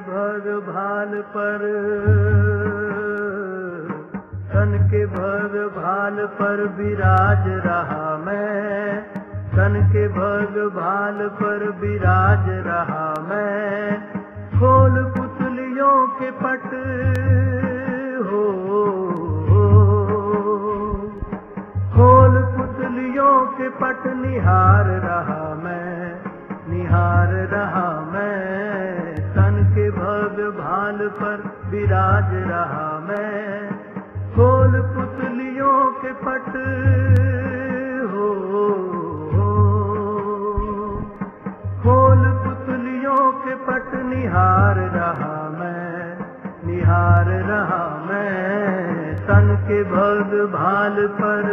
भग भाल पर, तन के भग भाल पर विराज रहा मैं, तन के भग भाल पर विराज रहा मैं। खोल पुतलियों के पट हो, खोल पुतलियों के पट निहार रहा मैं, निहार रहा मैं। तन के भग भाल पर विराज रहा मैं। खोल पुतलियों के पट हो, खोल पुतलियों के पट निहार रहा मैं, निहार रहा मैं। तन के भग भाल पर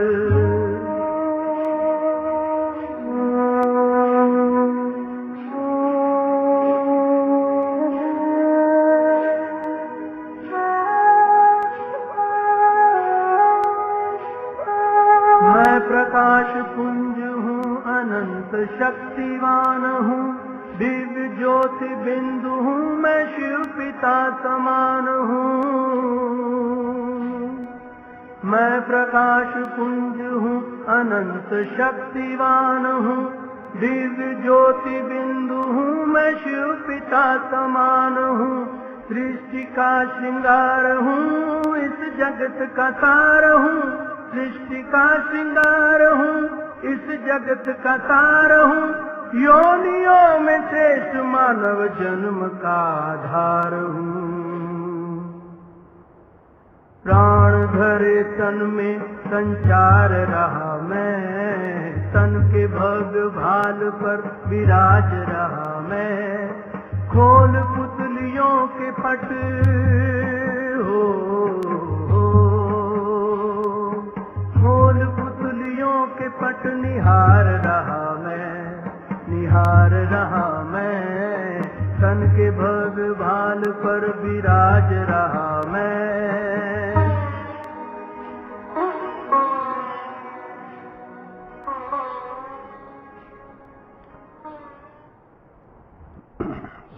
प्रकाश पुंज हूँ, अनंत शक्तिवान हूँ, दिव्य ज्योति बिंदु हूँ, मैं शिव पिता समान हूँ। मैं प्रकाश पुंज हूँ, अनंत शक्तिवान हूँ, दिव्य ज्योति बिंदु हूँ, मैं शिव पिता समान हूँ। सृष्टि का श्रृंगार हूँ, इस जगत का तार हूँ, सृष्टि का श्रृंगार हूँ, इस जगत का तार हूँ। योनियों में श्रेष्ठ मानव जन्म का आधार हूँ। प्राण धरे तन में संचार रहा मैं, तन के भग भाल पर विराज रहा मैं। खोल पुतलियों के पट हो, खोल पुतलियों के पट निहार रहा मैं, निहार रहा मैं। तन के भग भाल पर विराज रहा मैं।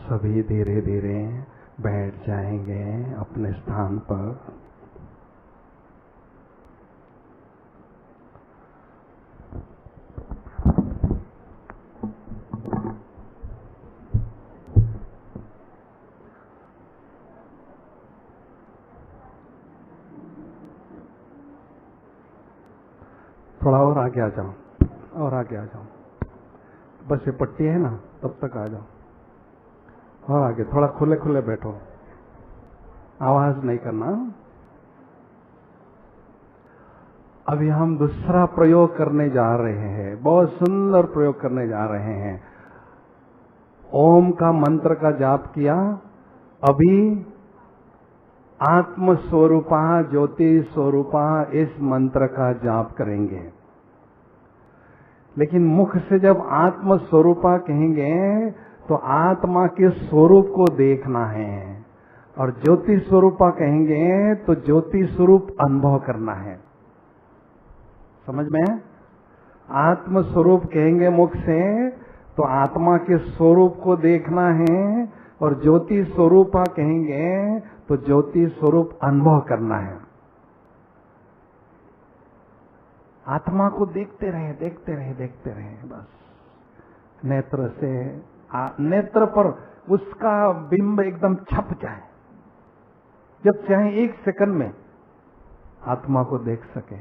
सभी धीरे धीरे बैठ जाएंगे अपने स्थान पर। थोड़ा और आगे आ जाओ, और आगे आ जाओ। बस ये पट्टी है ना, तब तक आ जाओ। और आगे थोड़ा खुले खुले बैठो, आवाज नहीं करना। अभी हम दूसरा प्रयोग करने जा रहे हैं, बहुत सुंदर प्रयोग करने जा रहे हैं। ओम का मंत्र का जाप किया, अभी आत्म स्वरूपा ज्योति स्वरूपा इस मंत्र का जाप करेंगे। लेकिन मुख से जब आत्म स्वरूपा कहेंगे तो आत्मा के स्वरूप को देखना है, और ज्योति स्वरूपा कहेंगे तो ज्योति स्वरूप अनुभव करना है। समझ में? आत्म स्वरूप कहेंगे मुख से तो आत्मा के स्वरूप को देखना है, और ज्योति स्वरूपा कहेंगे तो ज्योति स्वरूप अनुभव करना है। आत्मा को देखते रहे, देखते रहे, देखते रहे। बस नेत्र से नेत्र पर उसका बिंब एकदम छप जाए, जब चाहे 1 सेकंड में आत्मा को देख सके।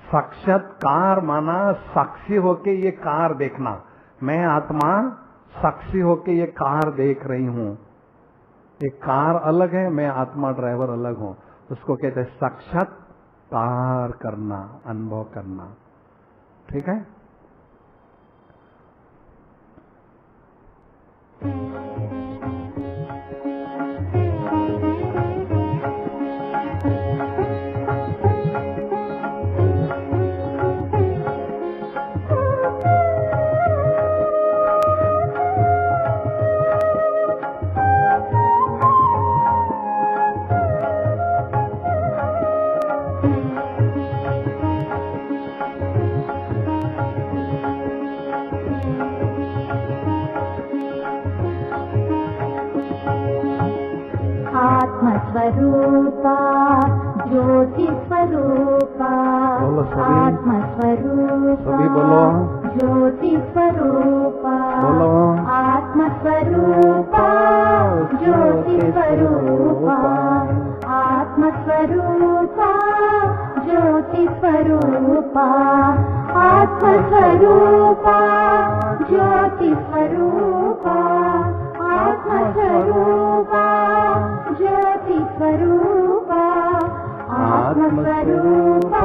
साक्षात्कार माना साक्षी होके ये कार देखना। मैं आत्मा साक्षी होके ये कार देख रही हूं। ये कार अलग है, मैं आत्मा ड्राइवर अलग हूं। उसको कहते हैं साक्षात्कार करना, अनुभव करना। ठीक है? आत्मस्वरूपा ज्योतिस्वरूपा बोलो सभी। आत्मस्वरूपा सभी बोलो। ज्योतिस्वरूपा बोलो। आत्मस्वरूपा ज्योतिस्वरूपा आत्मस्वरूपा ज्योतिस्वरूपा आत्मस्वरूपा ज्योतिस्वरूपा आत्मस्वरूपा ज्योतिस्वरूपा आत्मस्वरूपा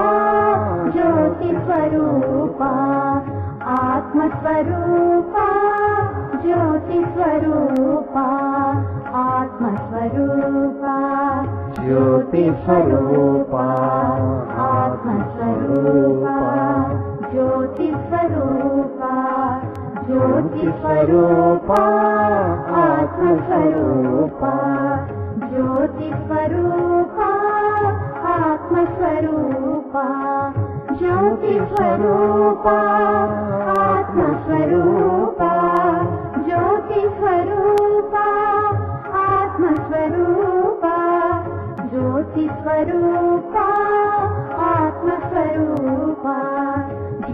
ज्योतिस्वरूपा आत्मस्वरूपा ज्योतिस्वरूपा आत्मस्वरूपा ज्योतिस्वरूपा आत्मस्वरूपा ज्योतिस्वरूपा ज्योतिस्वरूपा आत्मस्वरूपा ज्योतिस्वरूपा आत्मस्वरूपा ज्योतिस्वरूपा आत्मस्वरूपा ज्योतिस्वरूपा आत्मस्वरूपा ज्योतिस्वरूपा आत्मस्वरूपा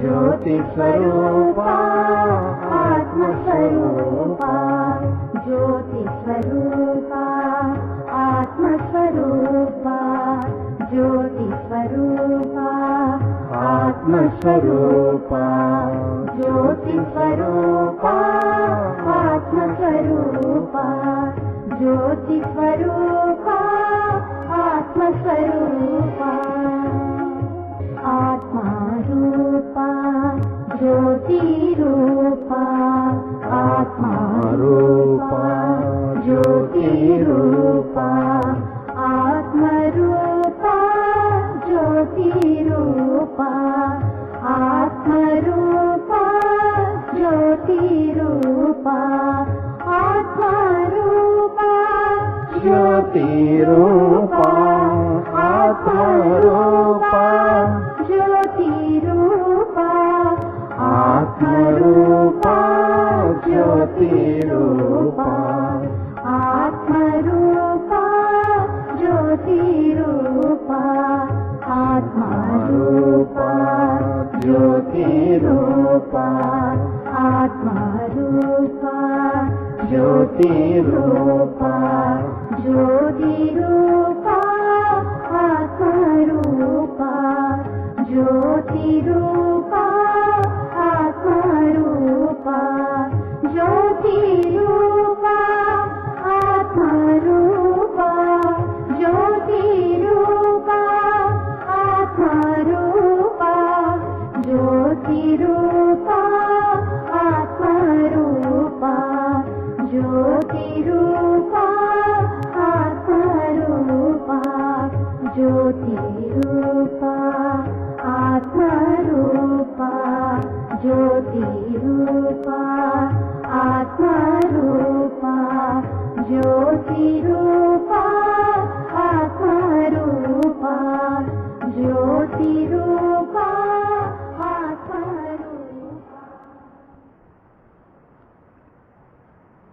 ज्योतिस्वरूपा आत्मस्वरूपा ज्योतिस्वरूपा आत्मस्वरूपा ज्योतिस्वरूपा आत्मस्वरूपा ज्योतिस्वरूपा आत्मस्वरूपा ज्योतिस्वरूपा आत्मस्वरूपा आत्मारूपा ज्योतिरूपा आत्मारूपा ज्योतिरूपा आत्मरूपा ज्योतिरूपा आत्मरूपा ज्योतिरूपा आत्मरूपा ज्योतिरूपा आत्मरूपा ज्योतिरूपा आत्मरूपा ज्योतिरूपा आत्मरूपा ज्योतिरूपा आत्मरूपा ज्योतिरूपा आत्मरूपा ज्योतिरूपा ज्योतिरूपा आत्मरूपा ज्योतिरूपा आत्मरूपा ज्योतिरूपा आत्मरूपा ज्योतिरूपा आत्मरूपा ज्योतिरूपा आत्मरूपा ज्योतिरूपा आत्मरूपा ज्योतिरूपा आत्मरूपा ज्योतिरूपा आत्मरूपा ज्योतिरूपा आत्मरूपा ज्योतिरूपा आत्मरूपा।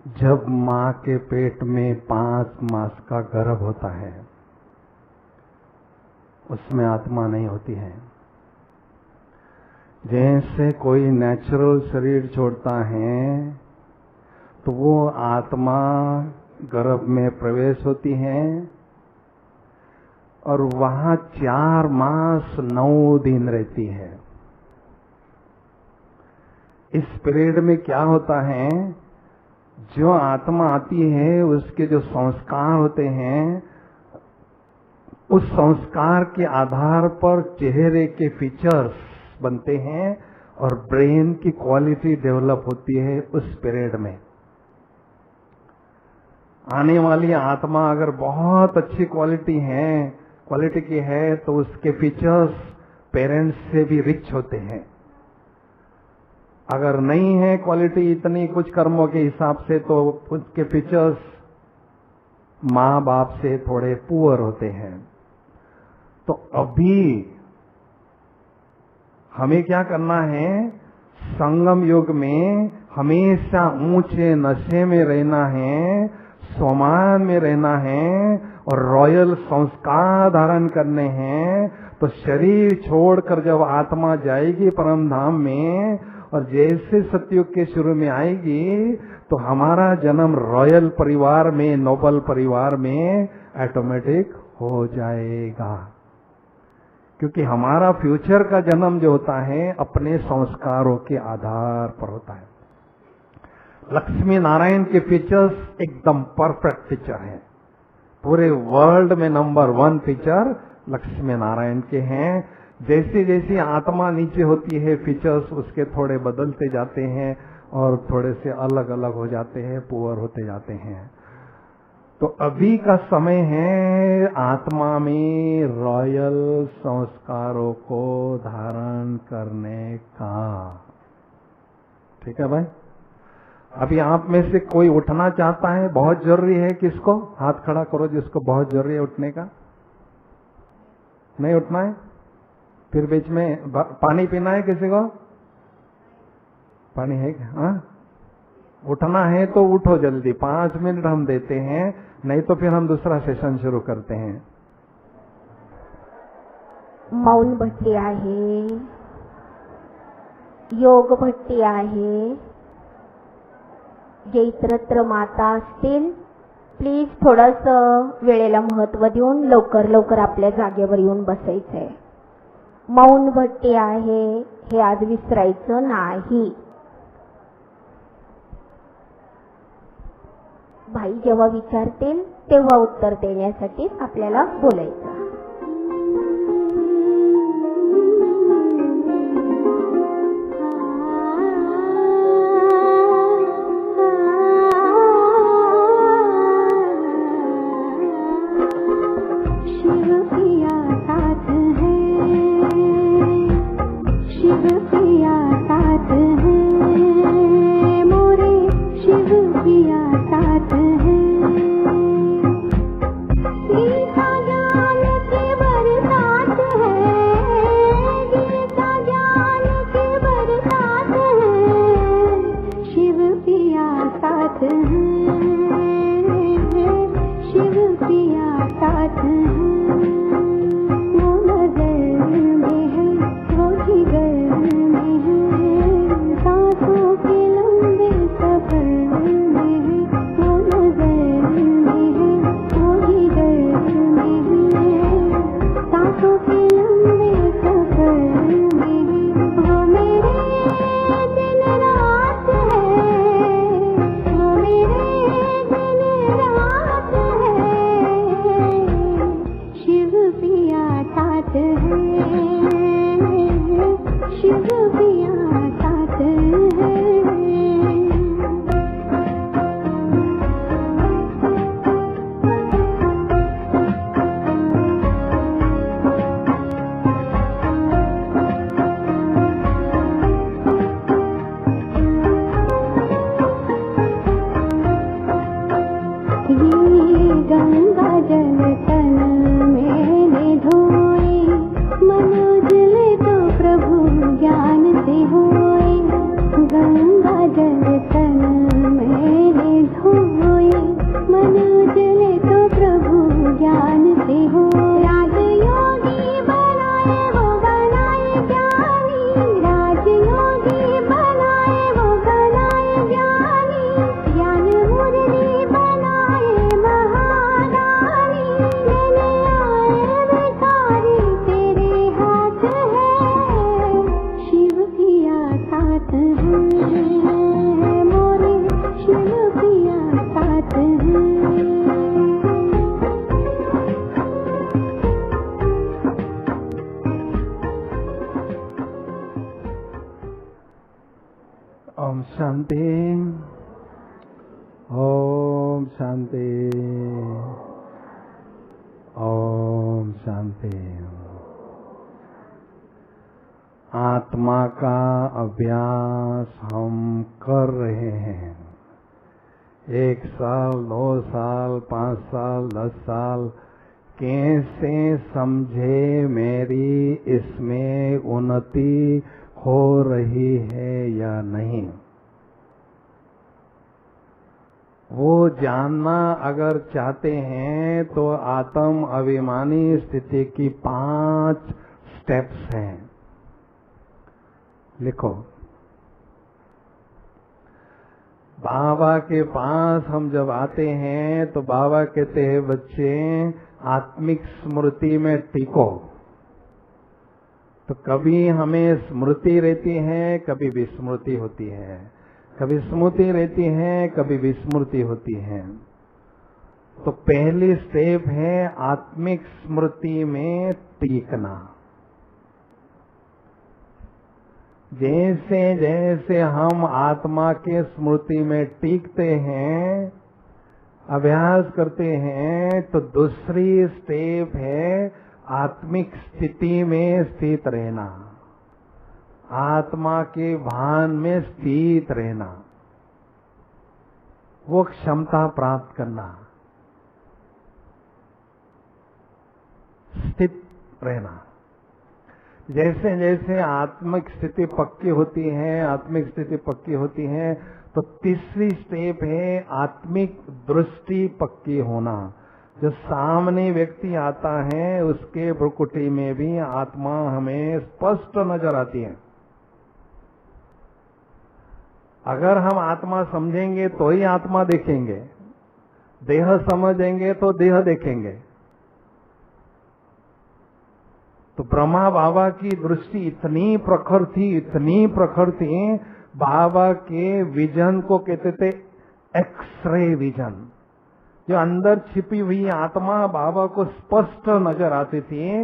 जब माँ के पेट में 5 मास का गर्भ होता है, उसमें आत्मा नहीं होती है। जैसे कोई नेचुरल शरीर छोड़ता है तो वो आत्मा गर्भ में प्रवेश होती है और वहां 4 मास 9 दिन रहती है। इस पीरियड में क्या होता है, जो आत्मा आती है उसके जो संस्कार होते हैं, उस संस्कार के आधार पर चेहरे के फीचर्स बनते हैं और ब्रेन की क्वालिटी डेवलप होती है उस पीरियड में। आने वाली आत्मा अगर बहुत अच्छी क्वालिटी की है तो उसके फीचर्स पेरेंट्स से भी रिच होते हैं। अगर नहीं है क्वालिटी इतनी कुछ कर्मों के हिसाब से तो उसके फीचर्स माँ बाप से थोड़े पुअर होते हैं। तो अभी हमें क्या करना है, संगम युग में हमेशा ऊंचे नशे में रहना है, स्वमान में रहना है, और रॉयल संस्कार धारण करने हैं, तो शरीर छोड़कर जब आत्मा जाएगी परम धाम में और जैसे सतयुग के शुरू में आएगी तो हमारा जन्म रॉयल परिवार में, नोबल परिवार में ऑटोमेटिक हो जाएगा। क्योंकि हमारा फ्यूचर का जन्म जो होता है अपने संस्कारों के आधार पर होता है। लक्ष्मी नारायण के फीचर्स एकदम परफेक्ट फीचर हैं। पूरे वर्ल्ड में नंबर 1 फीचर लक्ष्मी नारायण के हैं। जैसे जैसे आत्मा नीचे होती है फीचर्स उसके थोड़े बदलते जाते हैं और थोड़े से अलग अलग हो जाते हैं, पुअर होते जाते हैं। तो अभी का समय है आत्मा में रॉयल संस्कारों को धारण करने का। ठीक है भाई। अभी आप में से कोई उठना चाहता है, बहुत जरूरी है, किसको हाथ खड़ा करो जिसको बहुत जरूरी है उठने का। नहीं उठना है? फिर बीच में पानी पीना है किसी को? पानी है क्या? हाँ, उठना है तो उठो जल्दी, 5 मिनट हम देते हैं, नहीं तो फिर हम दूसरा सेशन शुरू करते हैं। मौन भट्टी आहे, योग भट्टी आहे, जे इतरत्र माता असतील प्लीज थोडंसं वेळेला महत्व देऊन लवकर लवकर आपल्या जागेवर येऊन बसायचंय। मौन भट्टी आहे हे आज विसरायचं नाही। भाई जेव्हा विचारतील तेव्हा उत्तर देण्यासाठी आपल्याला बोलायचं। आत्मा का अभ्यास हम कर रहे हैं। 1 साल, 2 साल, 5 साल, 10 साल, कैसे समझे मेरी इसमें उन्नति हो रही है या नहीं। वो जानना अगर चाहते हैं तो आत्म अभिमानी स्थिति की 5 स्टेप्स हैं। लिखो। बाबा के पास हम जब आते हैं तो बाबा कहते हैं बच्चे आत्मिक स्मृति में टिको। तो कभी हमें स्मृति रहती है, कभी विस्मृति होती है, कभी स्मृति रहती है, कभी विस्मृति होती है। तो पहली स्टेप है आत्मिक स्मृति में टिकना। जैसे जैसे हम आत्मा के स्मृति में टिकते हैं, अभ्यास करते हैं, तो दूसरी स्टेप है आत्मिक स्थिति में स्थित रहना, आत्मा के भान में स्थित रहना, वो क्षमता प्राप्त करना, स्थित रहना। जैसे जैसे आत्मिक स्थिति पक्की होती है, आत्मिक स्थिति पक्की होती है, तो तीसरी स्टेप है आत्मिक दृष्टि पक्की होना। जो सामने व्यक्ति आता है उसके भ्रुकुटी में भी आत्मा हमें स्पष्ट नजर आती है। अगर हम आत्मा समझेंगे तो ही आत्मा देखेंगे, देह समझेंगे तो देह देखेंगे। तो ब्रह्मा बाबा की दृष्टि इतनी प्रखर थी, इतनी प्रखर थी, बाबा के विजन को कहते थे एक्सरे विजन। जो अंदर छिपी हुई आत्मा बाबा को स्पष्ट नजर आती थी,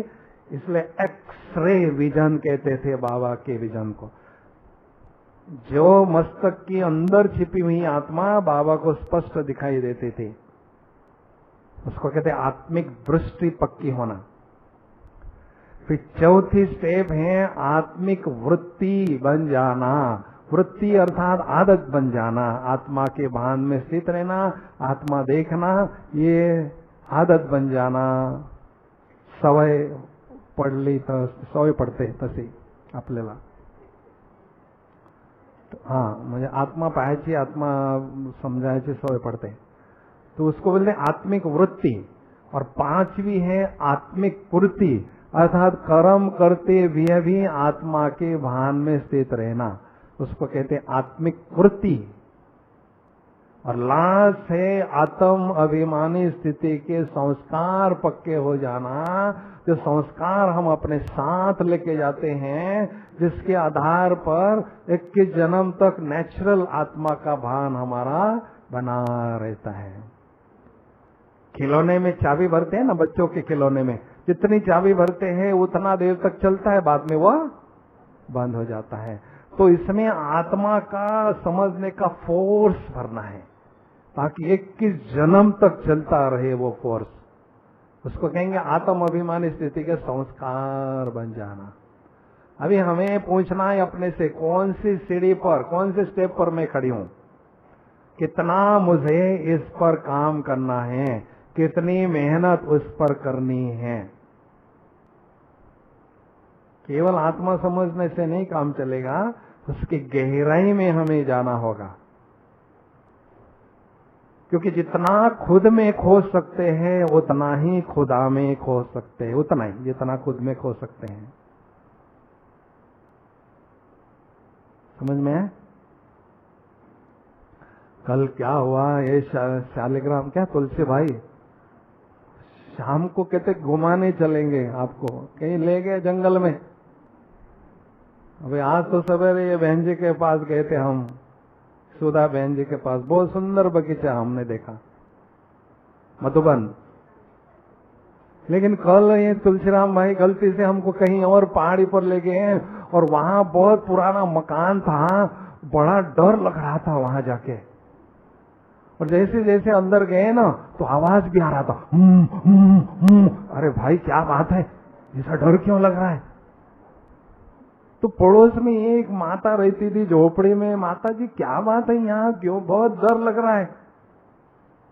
इसलिए एक्सरे विजन कहते थे बाबा के विजन को। जो मस्तक के अंदर छिपी हुई आत्मा बाबा को स्पष्ट दिखाई देती थी, उसको कहते आत्मिक दृष्टि पक्की होना। फिर चौथी स्टेप है आत्मिक वृत्ति बन जाना। वृत्ति अर्थात आदत बन जाना, आत्मा के भान में स्थित रहना, आत्मा देखना, ये आदत बन जाना। सवय पडली तर सवय पडते तशी आपल्याला। हाँ, म्हणजे आत्मा पाहायची, आत्मा समजायची सवय पडते, तो उसको बोलते आत्मिक वृत्ति। और 5वीं है आत्मिक पूर्ति, अर्थात कर्म करते हुए भी आत्मा के भान में स्थित रहना, उसको कहते हैं आत्मिक वृत्ति। और लास्ट है आत्म अभिमानी स्थिति के संस्कार पक्के हो जाना। जो संस्कार हम अपने साथ लेके जाते हैं, जिसके आधार पर 21 जन्म तक नेचुरल आत्मा का भान हमारा बना रहता है। खिलौने में चाबी भरते हैं ना, बच्चों के खिलौने में जितनी चाबी भरते हैं उतना देर तक चलता है, बाद में वह बंद हो जाता है। तो इसमें आत्मा का समझने का फोर्स भरना है, ताकि 21 जन्म तक चलता रहे वो फोर्स। उसको कहेंगे आत्म अभिमानी स्थिति के संस्कार बन जाना। अभी हमें पूछना है अपने से, कौन सी सीढ़ी पर, कौन से स्टेप पर मैं खड़ी हूं, कितना मुझे इस पर काम करना है, कितनी मेहनत उस पर करनी है। केवल आत्मा समझने से नहीं काम चलेगा, उसकी गहराई में हमें जाना होगा। क्योंकि जितना खुद में खोज सकते हैं उतना ही खुदा में खोज सकते हैं, उतना ही जितना खुद में खोज सकते हैं। समझ में है? कल क्या हुआ, ये शालिग्राम क्या तुलसी भाई शाम को कहते घुमाने चलेंगे, आपको कहीं ले गए जंगल में। अभी आज तो सवेरे ये बहन जी के पास गए थे हम, सुधा बहन जी के पास, बहुत सुंदर बगीचा हमने देखा, मधुबन। लेकिन कल ये तुलसीराम भाई गलती से हमको कहीं और पहाड़ी पर ले गए, और वहां बहुत पुराना मकान था, बड़ा डर लग रहा था वहां जाके। और जैसे जैसे अंदर गए ना तो आवाज भी आ रहा था, अरे भाई क्या बात है, ऐसा डर क्यों लग रहा है? तो पड़ोस में एक माता रहती थी झोपड़ी में। माता जी क्या बात है, यहाँ क्यों बहुत डर लग रहा है?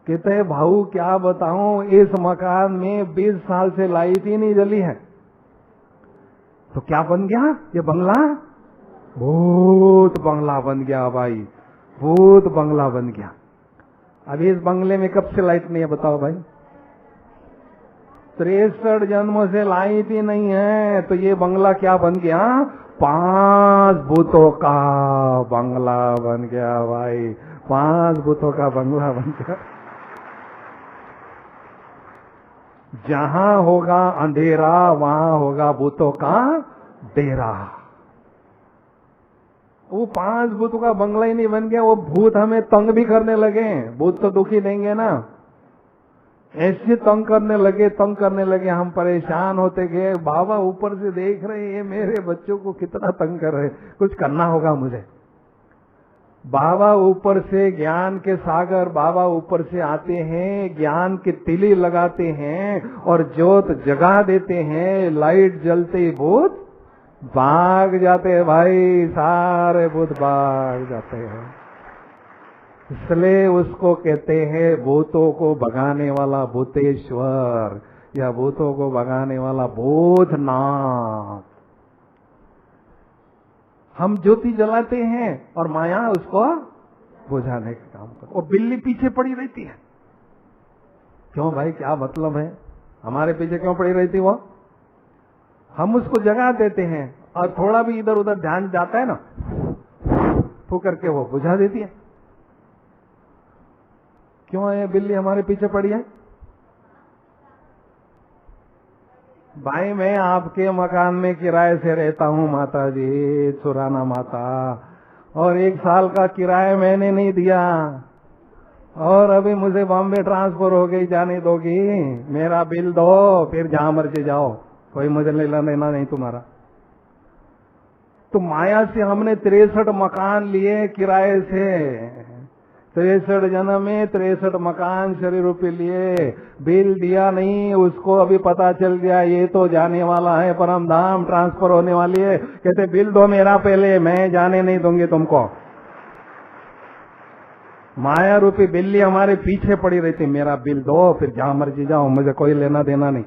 कहते हैं भाऊ क्या बताऊं, इस मकान में 20 साल से लाइट ही नहीं जली है। तो क्या बन गया ये बंगला? भूत बंगला बन गया भाई, भूत बंगला बन गया। अभी इस बंगले में कब से लाइट नहीं है बताओ भाई? 63 जन्मों से लाइट ही नहीं है, तो ये बंगला क्या बन गया? 5 भूतों का बंगला बन गया भाई, 5 भूतों का बंगला बन गया। जहां होगा अंधेरा वहां होगा भूतों का डेरा। वो 5 भूतों का बंगला ही नहीं बन गया, वो भूत हमें तंग भी करने लगे। भूत तो दुखी देंगे ना, ऐसे तंग करने लगे, हम परेशान होते गए। बाबा ऊपर से देख रहे हैं मेरे बच्चों को कितना तंग कर रहे, कुछ करना होगा मुझे। बाबा ऊपर से ज्ञान के सागर, बाबा ऊपर से आते हैं, ज्ञान की तिली लगाते हैं और ज्योत जगा देते हैं। लाइट जलते ही भूत भाग जाते हैं भाई, सारे भूत भाग जाते हैं। इसलिए उसको कहते हैं भूतों को भगाने वाला भूतेश्वर, या भूतों को भगाने वाला भूतनाथ। हम ज्योति जलाते हैं और माया उसको बुझाने का काम करते। और बिल्ली पीछे पड़ी रहती है, क्यों भाई? क्या मतलब है हमारे पीछे क्यों पड़ी रहती वो? हम उसको जगा देते हैं और थोड़ा भी इधर उधर ध्यान जाता है ना, फूंक करके वो बुझा देती है। क्यों है बिल्ली हमारे पीछे पड़ी है? भाई मैं आपके मकान में किराए से रहता हूँ माता जी, सुराना माता, और 1 साल का किराया मैंने नहीं दिया और अभी मुझे बॉम्बे ट्रांसफर हो गई, जाने दोगी? मेरा बिल दो, फिर जहां मर्जी जाओ, कोई मुझे लेना देना नहीं तुम्हारा। तो माया से हमने 63 मकान लिए किराए से, 63 जन्म में 63 मकान शरीर रूपी लिए, बिल दिया नहीं। उसको अभी पता चल गया ये तो जाने वाला है, परम धाम ट्रांसफर होने वाली है। कहते बिल दो मेरा पहले, मैं जाने नहीं दूंगी तुमको। माया रूपी बिल्ली हमारे पीछे पड़ी रहती, मेरा बिल दो फिर जहां मर्जी जाओ, मुझे कोई लेना देना नहीं।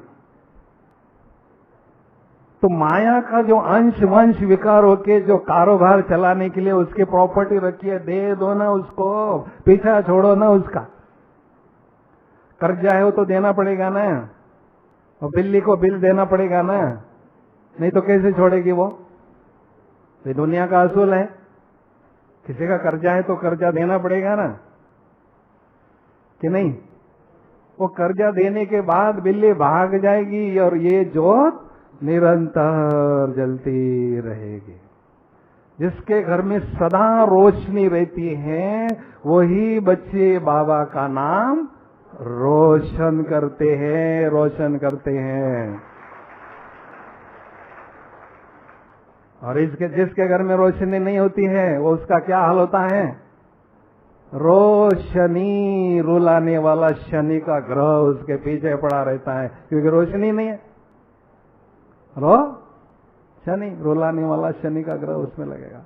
तो माया का जो अंश वंश विकार होके जो कारोबार चलाने के लिए उसकी प्रॉपर्टी रखी है, दे दो ना उसको, पीछा छोड़ो ना उसका। कर्जा है वो तो देना पड़ेगा ना, और बिल्ली को बिल देना पड़ेगा ना, नहीं तो कैसे छोड़ेगी वो? ये दुनिया का असूल है, किसी का कर्जा है तो कर्जा देना पड़ेगा ना, कि नहीं? वो कर्जा देने के बाद बिल्ली भाग जाएगी और ये जोत निरंतर जलती रहेगी। जिसके घर में सदा रोशनी रहती है वही बच्चे बाबा का नाम रोशन करते हैं, रोशन करते हैं। और जिसके घर में रोशनी नहीं होती है वो उसका क्या हाल होता है? रोशनी रुलाने वाला शनि का ग्रह उसके पीछे पड़ा रहता है, क्योंकि रोशनी नहीं है। शनि, रुलाने वाला शनि का ग्रह उसमें लगेगा।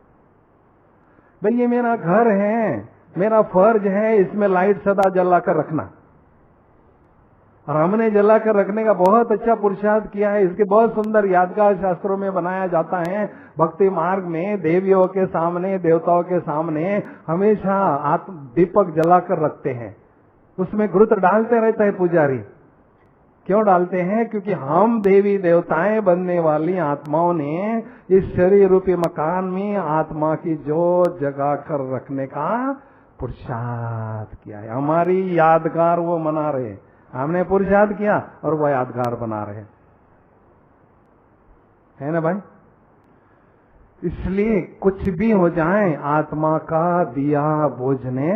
भाई ये मेरा घर है, मेरा फर्ज है इसमें लाइट सदा जला कर रखना, और हमने जला कर रखने का बहुत अच्छा पुरुषार्थ किया है। इसके बहुत सुंदर यादगार शास्त्रों में बनाया जाता है। भक्ति मार्ग में देवियों के सामने, देवताओं के सामने हमेशा दीपक जला कर रखते हैं, उसमें घृत डालते रहता है पुजारी। क्यों डालते हैं? क्योंकि हम देवी देवताएं बनने वाली आत्माओं ने इस शरीर रूपी मकान में आत्मा की जोत जगा कर रखने का पुरुषार्थ किया है। हमारी यादगार वो मना रहे, हमने पुरुषार्थ किया और वो यादगार बना रहे, है ना भाई? इसलिए कुछ भी हो जाए आत्मा का दिया बुझने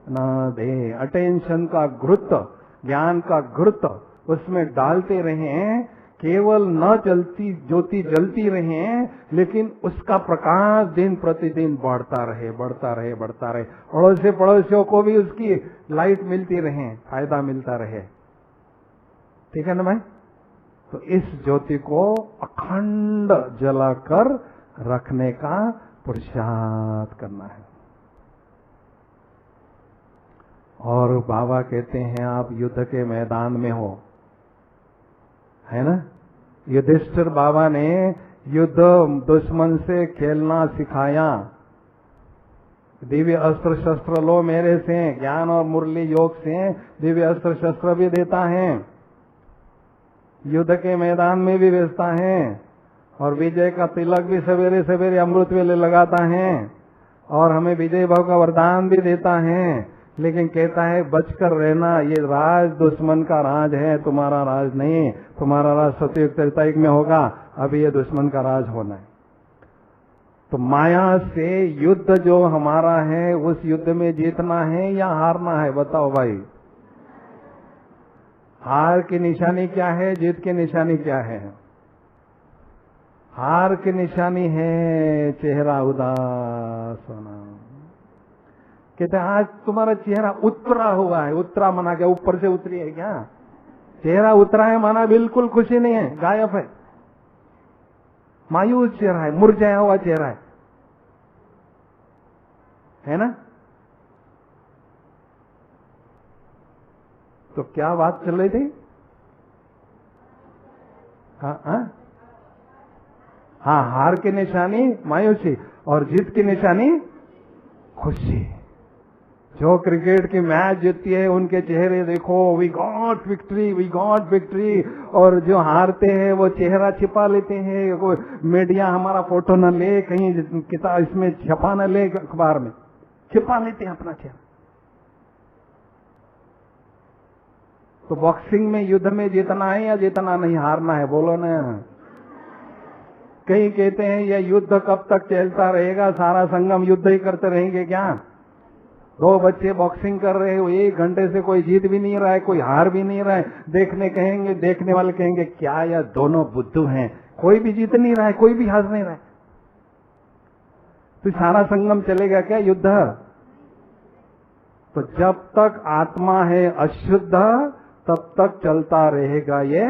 न दे। अटेंशन का घृत, ज्ञान का घृत उसमें डालते रहें, केवल न जलती ज्योति जलती रहे, लेकिन उसका प्रकाश दिन प्रतिदिन बढ़ता रहे, बढ़ता रहे, बढ़ता रहे। पड़ोसी पड़ोसियों को भी उसकी लाइट मिलती रहे, फायदा मिलता रहे। ठीक है ना भाई? तो इस ज्योति को अखंड जलाकर रखने का पुरुषार्थ करना है। और बाबा कहते हैं आप युद्ध के मैदान में हो, है ना? युधिष्ठिर बाबा ने युद्ध दुश्मन से खेलना सिखाया। दिव्य अस्त्र शस्त्र लो मेरे से, ज्ञान और मुरली योग से दिव्य अस्त्र शस्त्र भी देता है, युद्ध के मैदान में भी भेजता है, और विजय का तिलक भी सवेरे सवेरे अमृत वेले लगाता है, और हमें विजय भाव का वरदान भी देता है। लेकिन कहता है बचकर रहना, ये राज दुश्मन का राज है, तुम्हारा राज नहीं। तुम्हारा राज सतयुग त्रेतायुग में होगा, अभी ये दुश्मन का राज होना है। तो माया से युद्ध जो हमारा है, उस युद्ध में जीतना है या हारना है? बताओ भाई। हार की निशानी क्या है, जीत की निशानी क्या है? हार की निशानी है चेहरा उदास होना। कहते हैं आज तुम्हारा चेहरा उतरा हुआ है। उतरा माना क्या? ऊपर से उतरी है क्या? चेहरा उतरा है माना बिल्कुल खुशी नहीं है, गायब है, मायूस चेहरा है, मुरझाया हुआ चेहरा है ना? तो क्या बात चल रही थी? हाँ, हार की निशानी मायूसी और जीत की निशानी खुशी। जो क्रिकेट की मैच जीतती है उनके चेहरे देखो, we got victory, we got victory. और जो हारते हैं वो चेहरा छिपा लेते हैं, कोई मीडिया हमारा फोटो न ले, कहीं किताब इसमें छपा न ले, अखबार में छिपा लेते हैं अपना चेहरा। तो बॉक्सिंग में युद्ध में जीतना है या जीतना नहीं, हारना है? बोलो ना। कई कहते हैं यह युद्ध कब तक चलता रहेगा, सारा संगम युद्ध ही करते रहेंगे क्या? 2 बच्चे बॉक्सिंग कर रहे हो, 1 घंटे से कोई जीत भी नहीं रहा है, कोई हार भी नहीं रहा है। देखने वाले कहेंगे क्या यह दोनों बुद्धू हैं, कोई भी जीत नहीं रहा है, कोई भी हार नहीं रहा है। तो सारा संगम चलेगा क्या युद्ध? तो जब तक आत्मा है अशुद्ध तब तक चलता रहेगा ये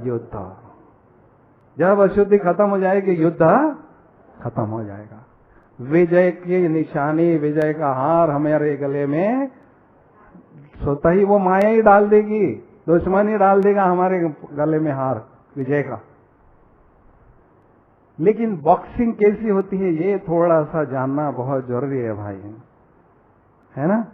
युद्ध। जब अशुद्धि खत्म हो जाएगी युद्ध खत्म हो जाएगा। विजय की निशानी, विजय का हार हमारे गले में स्वतः ही वो माया ही डाल देगी, दुश्मन ही डाल देगा हमारे गले में हार विजय का। लेकिन बॉक्सिंग कैसी होती है ये थोड़ा सा जानना बहुत जरूरी है भाई, है ना?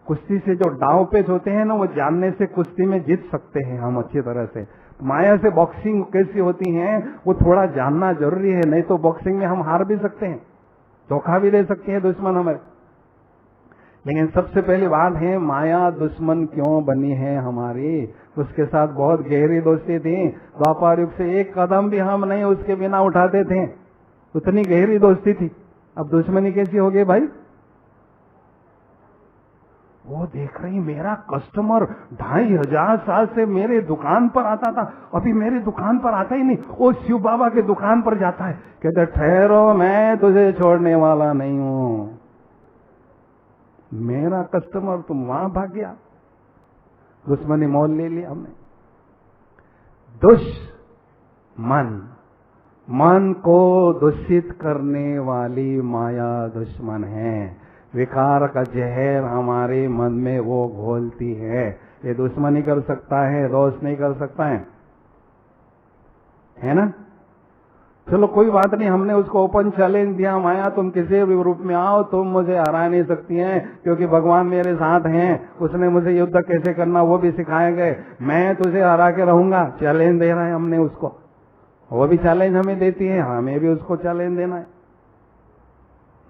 कुश्ती से जो दांव पेच होते हैं ना, वो जानने से कुश्ती में जीत सकते हैं हम अच्छी तरह से। माया से बॉक्सिंग कैसी होती है वो थोड़ा जानना जरूरी है, नहीं तो बॉक्सिंग में हम हार भी सकते हैं, धोखा भी दे सकते हैं दुश्मन हमें। लेकिन सबसे पहली बात है माया दुश्मन क्यों बनी है हमारी, उसके साथ बहुत गहरी दोस्ती थी। द्वापर युग से 1 कदम भी हम नहीं उसके बिना उठाते थे, उतनी गहरी दोस्ती थी। अब दुश्मनी कैसी हो गई भाई? वो देख रही मेरा कस्टमर 2500 साल से मेरे दुकान पर आता था, अभी मेरे दुकान पर आता ही नहीं, वो शिव बाबा के दुकान पर जाता है। कहते ठहरो, मैं तुझे छोड़ने वाला नहीं हूं, मेरा कस्टमर तुम वहां भाग गया। दुश्मनी मोल ले लिया हमने। दुश्मन, मन को दूषित करने वाली माया दुश्मन है। विकार का जहर हमारे मन में वो घोलती है। ये दुश्मनी कर सकता है, दोस्त नहीं कर सकता है ना? चलो कोई बात नहीं, हमने उसको ओपन चैलेंज दिया, माया तुम किसी भी रूप में आओ, तुम मुझे हरा नहीं सकती हैं, क्योंकि भगवान मेरे साथ हैं। उसने मुझे युद्ध कैसे करना वो भी सिखाए गए, मैं तुझे हरा के रहूंगा। चैलेंज दे रहा है हमने उसको, वो भी चैलेंज हमें देती है, हमें भी उसको चैलेंज देना है।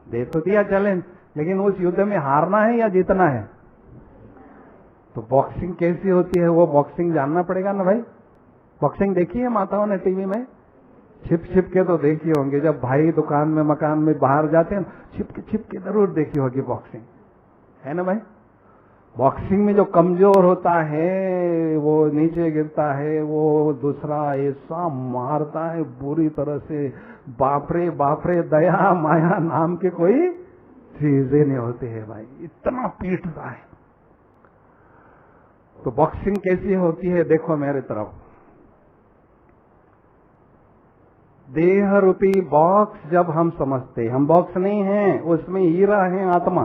दे तो दिया चैलेंज, लेकिन उस युद्ध में हारना है या जीतना है? तो बॉक्सिंग कैसी होती है वो बॉक्सिंग जानना पड़ेगा ना भाई। बॉक्सिंग देखी है माताओं ने टीवी में? छिप छिप के तो देखी होंगे, जब भाई दुकान में मकान में बाहर जाते हैं छिप के जरूर देखी होगी बॉक्सिंग, है ना भाई? बॉक्सिंग में जो कमजोर होता है वो नीचे गिरता है, वो दूसरा ऐसा मारता है बुरी तरह से, बापरे बापरे, दया माया नाम के कोई चीजें नहीं होती है भाई, इतना पीटता है। तो बॉक्सिंग कैसी होती है देखो मेरे तरफ। देह रूपी बॉक्स जब हम समझते, हम बॉक्स नहीं हैं, उसमें हीरा है आत्मा।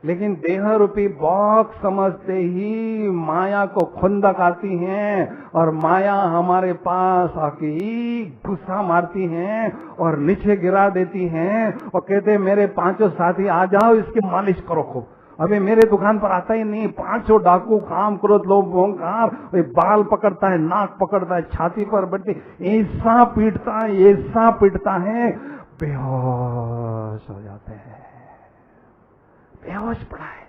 लेकिन देह रूपी बॉक्स समझते ही माया को खुंदक आती हैं और माया हमारे पास आके गुस्सा मारती हैं और नीचे गिरा देती हैं और कहते हैं मेरे 5 साथी आ जाओ, इसकी मालिश करो खूब। अबे मेरे दुकान पर आता ही नहीं, 5 डाकू, काम क्रोध लोभ ओंकार, बाल पकड़ता है, नाक पकड़ता है, छाती पर बैठती, ऐसा पीटता है, बेहोश हो जाते हैं। बेहोश पड़ा है,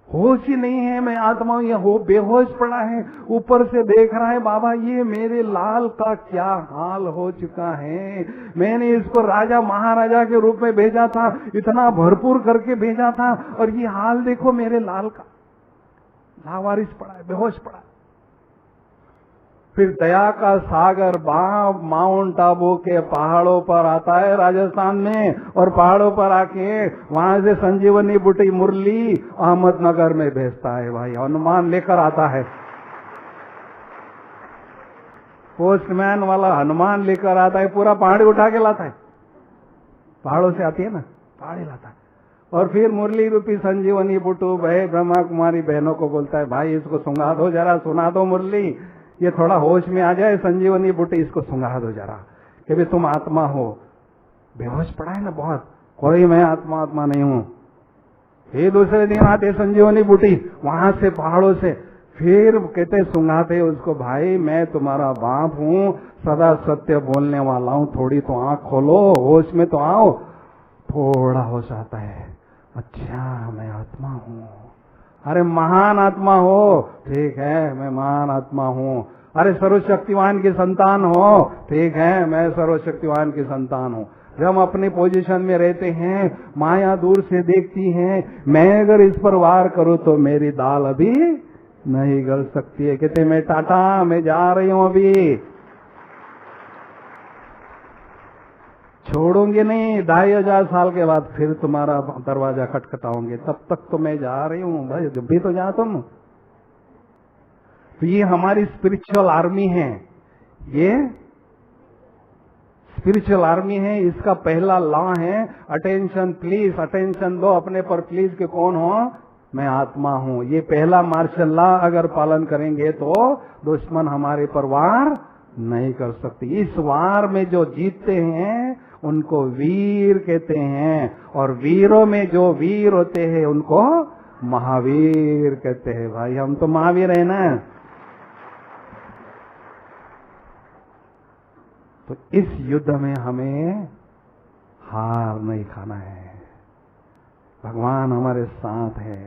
होश ही नहीं है, मैं आत्मा हूं, ये हो बेहोश पड़ा है। ऊपर से देख रहा है बाबा ये मेरे लाल का क्या हाल हो चुका है। मैंने इसको राजा महाराजा के रूप में भेजा था, इतना भरपूर करके भेजा था, और ये हाल देखो मेरे लाल का। लावारिस पड़ा है, बेहोश पड़ा है। फिर दया का सागर बाप माउंट आबू के पहाड़ों पर आता है राजस्थान में, और पहाड़ों पर आके वहां से संजीवनी बूटी मुरली अहमदनगर में भेजता है। भाई हनुमान लेकर आता है, पोस्टमैन वाला हनुमान लेकर आता है, पूरा पहाड़ी उठा के लाता है। पहाड़ों से आती है ना, पहाड़ी लाता है। और फिर मुरली रूपी संजीवनी बूटू भाई ब्रह्मा कुमारी बहनों को बोलता है भाई इसको सुंगा दो जरा, सुना दो मुरली, ये थोड़ा होश में आ जाए। संजीवनी बूटी इसको सुंगा दो जरा कि भी तुम आत्मा हो। बेहोश पड़ा है ना बहुत, कोई मैं आत्मा नहीं हूं। फिर दूसरे दिन आते संजीवनी बूटी वहां से पहाड़ों से, फिर कहते सुंगाते उसको भाई मैं तुम्हारा बाप हूं, सदा सत्य बोलने वाला हूं, थोड़ी तो आंख खोलो, होश में तो आओ। थोड़ा होश आता है, अच्छा मैं आत्मा हूं। अरे महान आत्मा हो, ठीक है मैं महान आत्मा हूं। अरे सर्वशक्तिवान की संतान हो, ठीक है मैं सर्वशक्तिवान की संतान हूं। जब हम अपनी पोजीशन में रहते हैं, माया दूर से देखती है, मैं अगर इस पर वार करूं तो मेरी दाल अभी नहीं गल सकती है। कहते मैं टाटा, मैं जा रही हूं, अभी छोड़ूंगी नहीं, 2500 साल के बाद फिर तुम्हारा दरवाजा खटखटाओगे, तब तक तो मैं जा रही हूं। भाई जब भी तो जा तुम। तो ये हमारी स्पिरिचुअल आर्मी है, ये स्पिरिचुअल आर्मी है। इसका पहला लॉ है अटेंशन प्लीज, अटेंशन दो अपने पर प्लीज के कौन हो, मैं आत्मा हूं। ये पहला मार्शल लॉ अगर पालन करेंगे तो दुश्मन हमारे पर वार नहीं कर सकती। इस वार में जो जीतते हैं उनको वीर कहते हैं, और वीरों में जो वीर होते हैं उनको महावीर कहते हैं। भाई हम तो महावीर है ना। तो इस युद्ध में हमें हार नहीं खाना है, भगवान हमारे साथ है।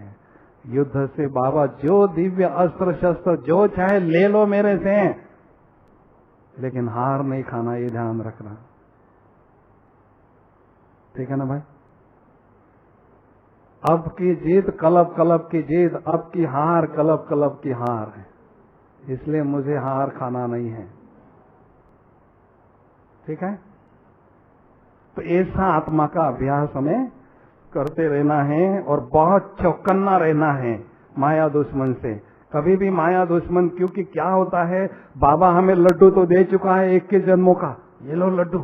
युद्ध से बाबा जो दिव्य अस्त्र शस्त्र जो चाहे ले लो मेरे से, लेकिन हार नहीं खाना, ये ध्यान रखना, ठीक है ना भाई। अब की जीत कलब कलब की जीत, अब की हार कलब कलब की हार है, इसलिए मुझे हार खाना नहीं है, ठीक है। तो ऐसा आत्मा का अभ्यास हमें करते रहना है और बहुत चौकन्ना रहना है माया दुश्मन से। कभी भी माया दुश्मन, क्योंकि क्या होता है, बाबा हमें लड्डू तो दे चुका है 21 जन्मों का, ये लो लड्डू,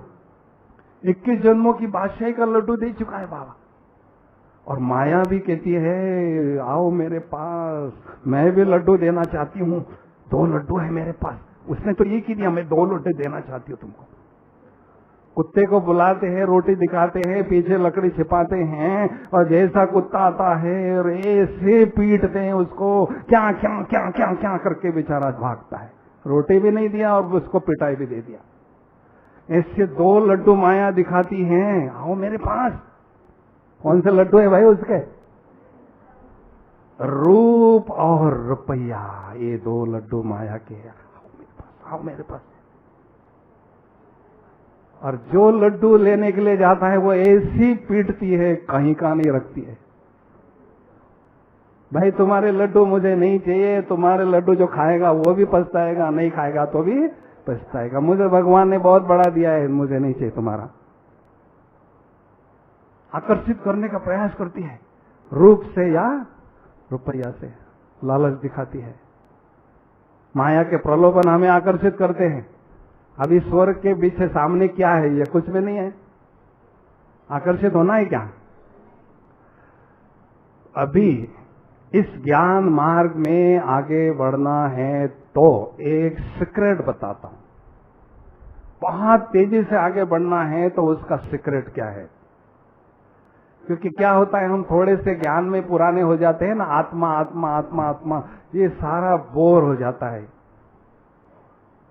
21 जन्मों की बादशाही का लड्डू दे चुका है बाबा। और माया भी कहती है आओ मेरे पास, मैं भी लड्डू देना चाहती हूँ, 2 लड्डू है मेरे पास। उसने तो ये की दिया, मैं 2 लड्डू देना चाहती हूँ तुमको। कुत्ते को बुलाते हैं, रोटी दिखाते हैं, पीछे लकड़ी छिपाते हैं, और जैसा कुत्ता आता है और ऐसे पीटते हैं उसको, क्या क्या क्या क्या क्या करके बेचारा भागता है। रोटी भी नहीं दिया और उसको पिटाई भी दे दिया। ऐसे 2 लड्डू माया दिखाती हैं, आओ मेरे पास। कौन से लड्डू है भाई उसके? रूप और रुपया, ये 2 लड्डू माया के हैं। आओ मेरे पास। और जो लड्डू लेने के लिए जाता है वो ऐसी पीटती है, कहीं का नहीं रखती है। भाई तुम्हारे लड्डू मुझे नहीं चाहिए, तुम्हारे लड्डू जो खाएगा वो भी पछताएगा, नहीं खाएगा तो भी पछताएगा। मुझे भगवान ने बहुत बड़ा दिया है, मुझे नहीं चाहिए तुम्हारा। आकर्षित करने का प्रयास करती है, रूप से या रुपया से लालच दिखाती है। माया के प्रलोभन हमें आकर्षित करते हैं। अभी स्वर्ग के पीछे सामने क्या है? ये कुछ भी नहीं है। आकर्षित होना है क्या? अभी इस ज्ञान मार्ग में आगे बढ़ना है तो एक सीक्रेट बताता हूं। बहुत तेजी से आगे बढ़ना है तो उसका सीक्रेट क्या है? क्योंकि क्या होता है, हम थोड़े से ज्ञान में पुराने हो जाते हैं ना, आत्मा आत्मा आत्मा आत्मा, ये सारा बोर हो जाता है।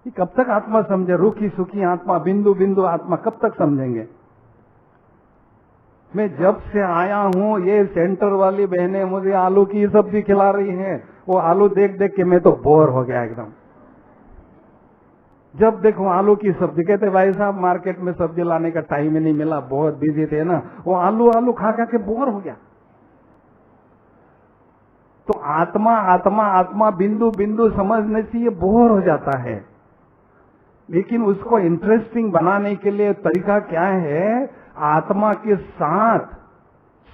ये कब तक आत्मा समझे? रूखी सूखी आत्मा, बिंदु बिंदु आत्मा कब तक समझेंगे? मैं जब से आया हूं, ये सेंटर वाली बहनें मुझे आलू की सब्जी खिला रही हैं, वो आलू देख देख के मैं तो बोर हो गया एकदम। जब देखो आलू की सब्जी, कहते भाई साहब मार्केट में सब्जी लाने का टाइम ही नहीं मिला, बहुत बिजी थे ना, वो आलू आलू खा खा के बोर हो गया। तो आत्मा आत्मा आत्मा बिंदु बिंदु समझने से ये बोर हो जाता है। लेकिन उसको इंटरेस्टिंग बनाने के लिए तरीका क्या है? आत्मा के साथ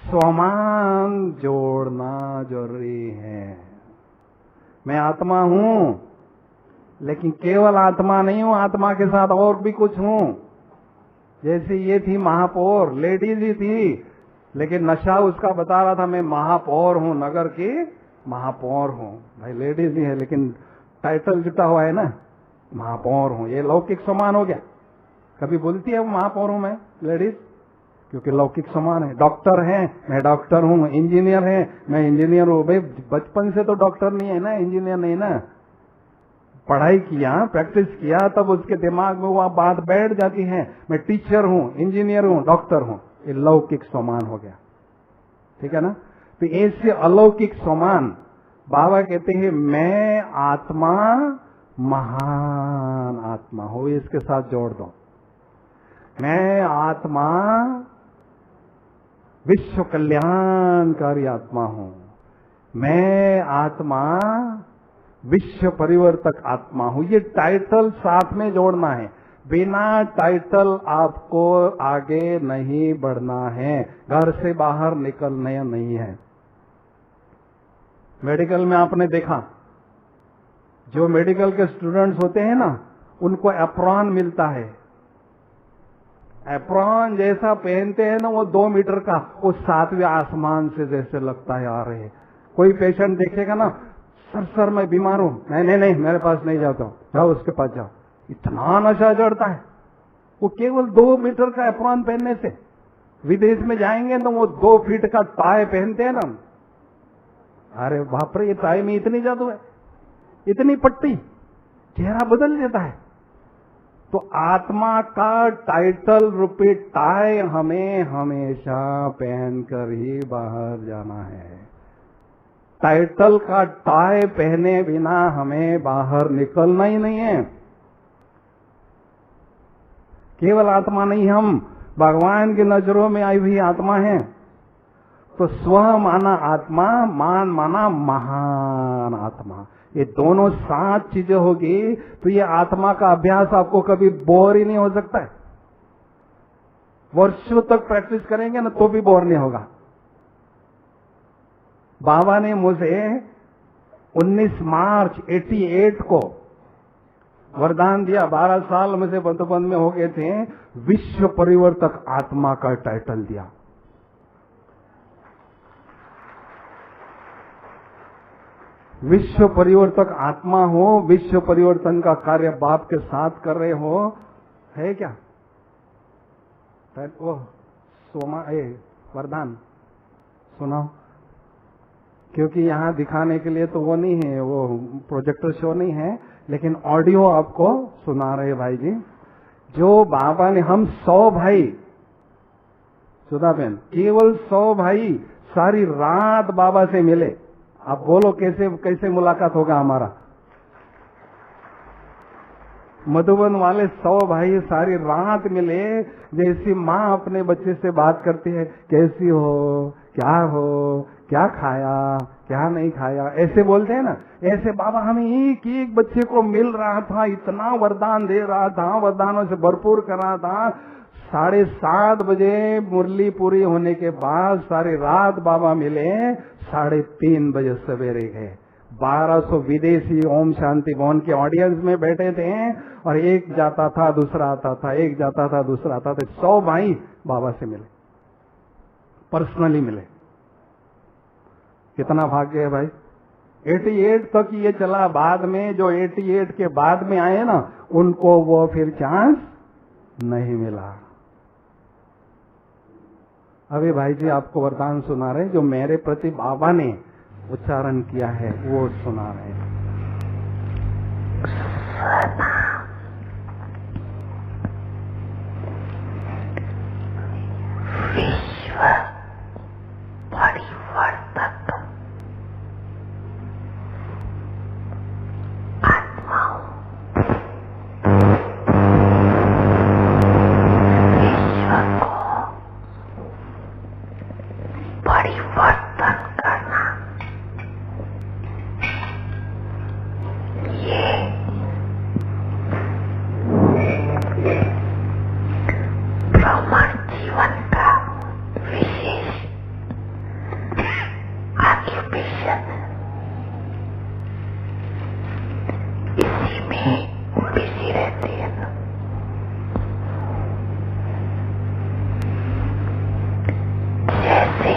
स्वमान जोड़ना जरूरी है। मैं आत्मा हूं, लेकिन केवल आत्मा नहीं हूं, आत्मा के साथ और भी कुछ हूं। जैसे ये थी महापौर, लेडीज ही थी, लेकिन नशा उसका बता रहा था मैं महापौर हूं, नगर की महापौर हूं। भाई लेडीज ही है, लेकिन टाइटल जुटा हुआ है ना, महापौर हूं। ये लौकिक समान हो गया। कभी बोलती है वो महापौर हूं मैं लेडीज, क्योंकि लौकिक समान है। डॉक्टर है, मैं डॉक्टर हूं। इंजीनियर है, मैं इंजीनियर हूं। भाई बचपन से तो डॉक्टर नहीं है ना, इंजीनियर नहीं ना, पढ़ाई किया, प्रैक्टिस किया, तब उसके दिमाग में वो बात बैठ जाती है, मैं टीचर हूं, इंजीनियर हूं, डॉक्टर हूं। ये लौकिक समान हो गया, ठीक है ना। तो ऐसे अलौकिक समान बाबा कहते हैं मैं आत्मा महान आत्मा हूं। इसके साथ जोड़ दो, मैं आत्मा विश्व कल्याणकारी आत्मा हूं। मैं आत्मा विश्व परिवर्तक आत्मा हूं। ये टाइटल साथ में जोड़ना है। बिना टाइटल आपको आगे नहीं बढ़ना है, घर से बाहर निकलना नहीं है। मेडिकल में आपने देखा, जो मेडिकल के स्टूडेंट्स होते हैं ना, उनको एप्रॉन मिलता है। एप्रॉन जैसा पहनते हैं ना, वो 2 मीटर का, वो 7वें आसमान से जैसे लगता है आ रहे हैं। कोई पेशेंट देखेगा ना, सर मैं बीमार हूं, नहीं मेरे पास नहीं जाता हूं, जाओ उसके पास जाओ। इतना नशा चढ़ता है। वो केवल 2 मीटर का एप्रॉन पहनने से। विदेश में जाएंगे तो वो 2 फीट का टाई पहनते हैं ना, अरे बाप रे, ये टाई में इतनी जादू है, इतनी पट्टी, चेहरा बदल देता है। तो आत्मा का टाइटल रूपी टाई हमें हमेशा पहनकर ही बाहर जाना है। टाइटल का टाई पहने बिना हमें बाहर निकलना ही नहीं है। केवल आत्मा नहीं, हम भगवान की नजरों में आई हुई आत्मा है। तो स्व माना आत्मा, मान माना महान आत्मा, ये दोनों 7 चीजें होगी तो ये आत्मा का अभ्यास आपको कभी बोर ही नहीं हो सकता है। वर्षों तक प्रैक्टिस करेंगे ना तो भी बोर नहीं होगा। बाबा ने मुझे 19 मार्च 88 को वरदान दिया। 12 साल मुझे बंद में हो गए थे, विश्व परिवर्तक आत्मा का टाइटल दिया। विश्व परिवर्तक आत्मा हो, विश्व परिवर्तन का कार्य बाप के साथ कर रहे हो, है क्या? वो वरदान सुनाओ, क्योंकि यहाँ दिखाने के लिए तो वो नहीं है, वो प्रोजेक्टर शो नहीं है, लेकिन ऑडियो आपको सुना रहे भाई जी। जो बाबा ने, हम 100 भाई, सुधा बहन, केवल 100 भाई सारी रात बाबा से मिले। आप बोलो कैसे कैसे मुलाकात होगा हमारा। मधुबन वाले 100 भाई सारी रात मिले, जैसी माँ अपने बच्चे से बात करती है, कैसी हो, क्या खाया, क्या नहीं खाया, ऐसे बोलते हैं ना, ऐसे बाबा हमें एक एक बच्चे को मिल रहा था, इतना वरदान दे रहा था, वरदानों से भरपूर कर रहा था। 7:30 बजे मुरली पूरी होने के बाद सारी रात बाबा मिले, 3:30 बजे सवेरे गए। 1200 विदेशी ओम शांति भवन के ऑडियंस में बैठे थे, और एक जाता था दूसरा आता था, एक जाता था दूसरा आता था। 100 भाई बाबा से मिले, पर्सनली मिले। कितना भाग्य है भाई। 88 तक ये चला, बाद में जो 88 के बाद में आए ना, उनको वो फिर चांस नहीं मिला। अभी भाई जी आपको वरदान सुना रहे, जो मेरे प्रति बाबा ने उच्चारण किया है वो सुना रहे हैं। विश्व परिवर्तक आत्माओं, विश्व को परिवर्तन करना, ये ब्रह्मांड जीवन का विशेष ऑक्यूपेशन, इसी में बिजी रहते हैं। जैसे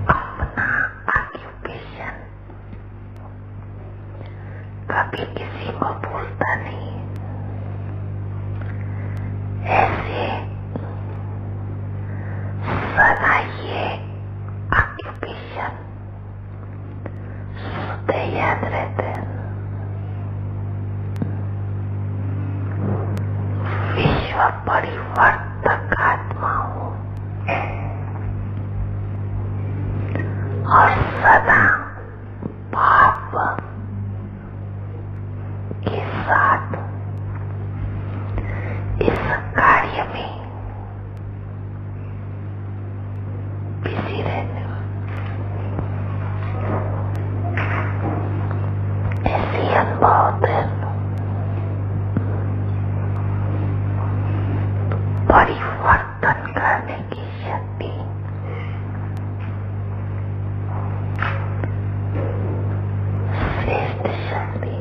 अपना ऑक्यूपेशन कभी किसी को भूलता नहीं, ऐसे सदा ये ऑक्यूपेशन सदा याद रहते हैं। विश्व परिवर्तक आत्माओं और सदा पाप के साथ इस कार्य में बिजी रहने, ऐसी अनुभव है। परिवर्तन करने की शक्ति श्रेष्ठ शक्ति,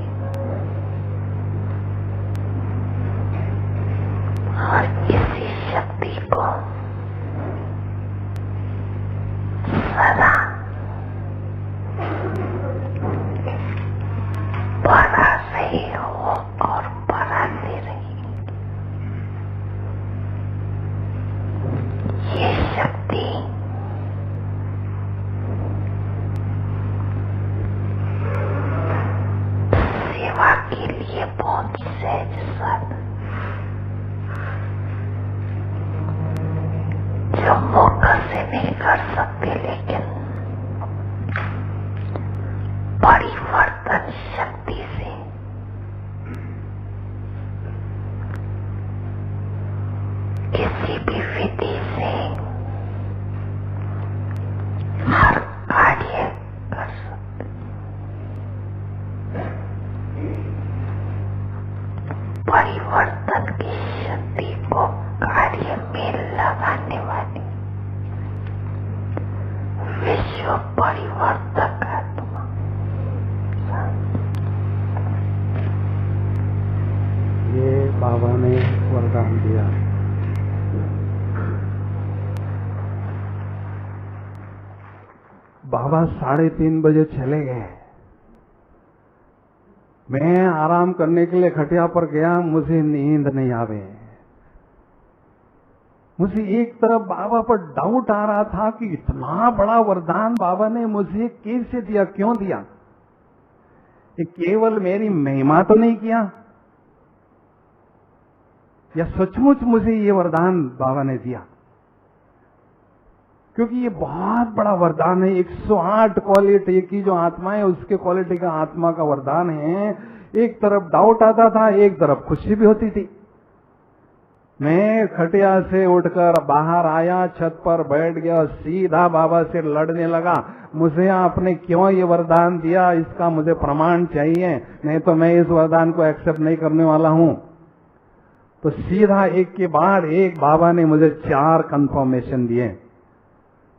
और इसी शक्ति को सदा बढ़ा रहे हो और बढ़ाते रहिए। ये शक्ति सेवा के लिए बहुत सहज साधन, जो मौका से नहीं कर सकते, लेकिन परिवर्तन शक्ति से किसी भी विधि से हर कार्य कर सकते। परिवर्तन की शक्ति को कार्य में लगाने वाली विश्व परिवर्तक आत्मा, ये बाबा ने वरदान दिया। बाबा 3:30 बजे चले गए। मैं आराम करने के लिए खटिया पर गया, मुझे नींद नहीं आवे। मुझे एक तरफ बाबा पर डाउट आ रहा था कि इतना बड़ा वरदान बाबा ने मुझे कैसे दिया, क्यों दिया? ये केवल मेरी महिमा तो नहीं किया, या सचमुच मुझे ये वरदान बाबा ने दिया? क्योंकि ये बहुत बड़ा वरदान है। 108 क्वालिटी की जो आत्मा है उसके क्वालिटी का आत्मा का वरदान है। एक तरफ डाउट आता था, एक तरफ खुशी भी होती थी। मैं खटिया से उठकर बाहर आया, छत पर बैठ गया, सीधा बाबा से लड़ने लगा। मुझे आपने क्यों ये वरदान दिया, इसका मुझे प्रमाण चाहिए, नहीं तो मैं इस वरदान को एक्सेप्ट नहीं करने वाला हूं। तो सीधा एक के बाद एक बाबा ने मुझे 4 कंफर्मेशन दिए।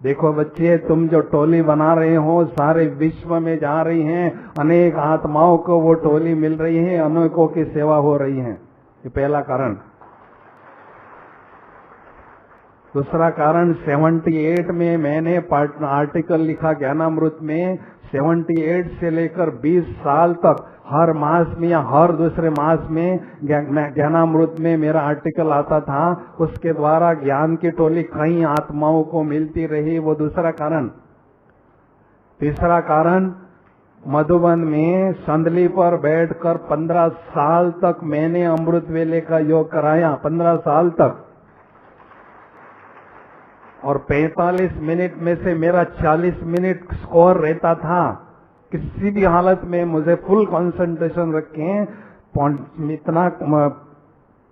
देखो बच्चे, तुम जो टोली बना रहे हो सारे विश्व में जा रही हैं, अनेक आत्माओं को वो टोली मिल रही है, अनेकों की सेवा हो रही है। ये पहला कारण। दूसरा कारण 78 में मैंने आर्टिकल लिखा ज्ञानामृत में, 78 से लेकर 20 साल तक हर मास में या हर दूसरे मास में ज्ञानामृत में मेरा आर्टिकल आता था। उसके द्वारा ज्ञान की टोली कई आत्माओं को मिलती रही, वो दूसरा कारण। तीसरा कारण, मधुबन में संदली पर बैठकर 15 साल तक मैंने अमृत वेले का योग कराया, 15 साल तक, और 45 मिनट में से मेरा 40 मिनट स्कोर रहता था। किसी भी हालत में मुझे फुल कंसंट्रेशन रखें, इतना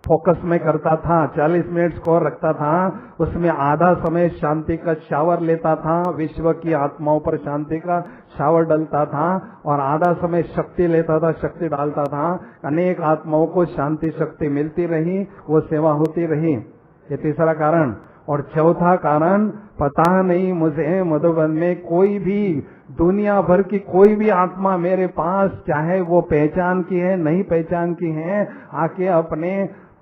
फोकस में करता था। 40 मिनट स्कोर रखता था, उसमें आधा समय शांति का शावर लेता था, विश्व की आत्माओं पर शांति का शावर डलता था, और आधा समय शक्ति लेता था, शक्ति डालता था। अनेक आत्माओं को शांति शक्ति मिलती रही, वो सेवा होती रही। ये तीसरा कारण। और चौथा कारण, पता नहीं मुझे मधुबन में कोई भी, दुनिया भर की कोई भी आत्मा मेरे पास, चाहे वो पहचान की है नहीं पहचान की है, आके अपने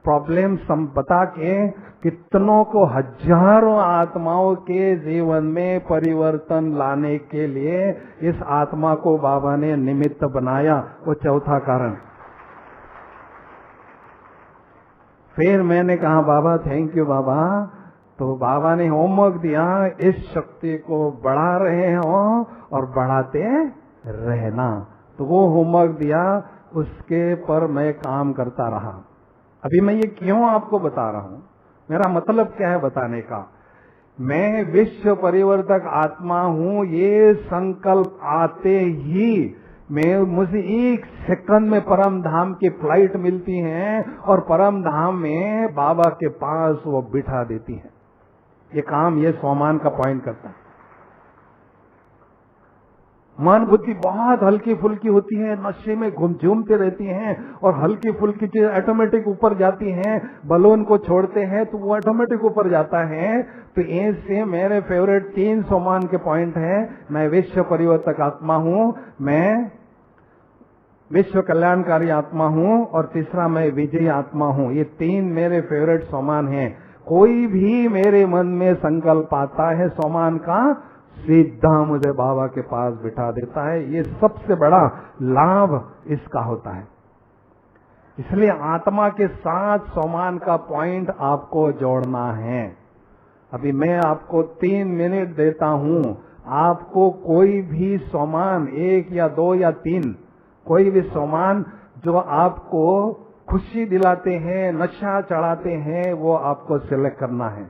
प्रॉब्लम बता के कितनों को, हजारों आत्माओं के जीवन में परिवर्तन लाने के लिए इस आत्मा को बाबा ने निमित्त बनाया। वो चौथा कारण। फिर मैंने कहा बाबा थैंक यू बाबा। तो बाबा ने होमवर्क दिया, इस शक्ति को बढ़ा रहे हो और बढ़ाते रहना। तो वो होमवर्क दिया, उसके पर मैं काम करता रहा। अभी मैं ये क्यों आपको बता रहा हूं, मेरा मतलब क्या है बताने का। मैं विश्व परिवर्तक आत्मा हूं, ये संकल्प आते ही मुझे 1 सेकंड में परम धाम की फ्लाइट मिलती है, और परम धाम में बाबा के पास वो बिठा देती है। ये काम ये सोमान का पॉइंट करता है। मन बुद्धि बहुत हल्की फुल्की होती है, नशे में झूमते रहती हैं, और हल्की फुल्की चीज ऑटोमेटिक ऊपर जाती हैं। बलून को छोड़ते हैं तो वो ऑटोमेटिक ऊपर जाता है। तो ऐसे मेरे फेवरेट 3 सोमान के पॉइंट हैं। मैं विश्व परिवर्तक आत्मा हूं, मैं विश्व कल्याणकारी आत्मा हूं, और तीसरा मैं विजयी आत्मा हूं। ये 3 मेरे फेवरेट सोमान हैं। कोई भी मेरे मन में संकल्प आता है सोमान का, सीधा मुझे बाबा के पास बिठा देता है। ये सबसे बड़ा लाभ इसका होता है। इसलिए आत्मा के साथ सोमान का पॉइंट आपको जोड़ना है। अभी मैं आपको 3 मिनट देता हूं। आपको कोई भी सोमान, 1 या 2 या 3, कोई भी सोमान जो आपको खुशी दिलाते हैं, नशा चढ़ाते हैं, वो आपको सिलेक्ट करना है।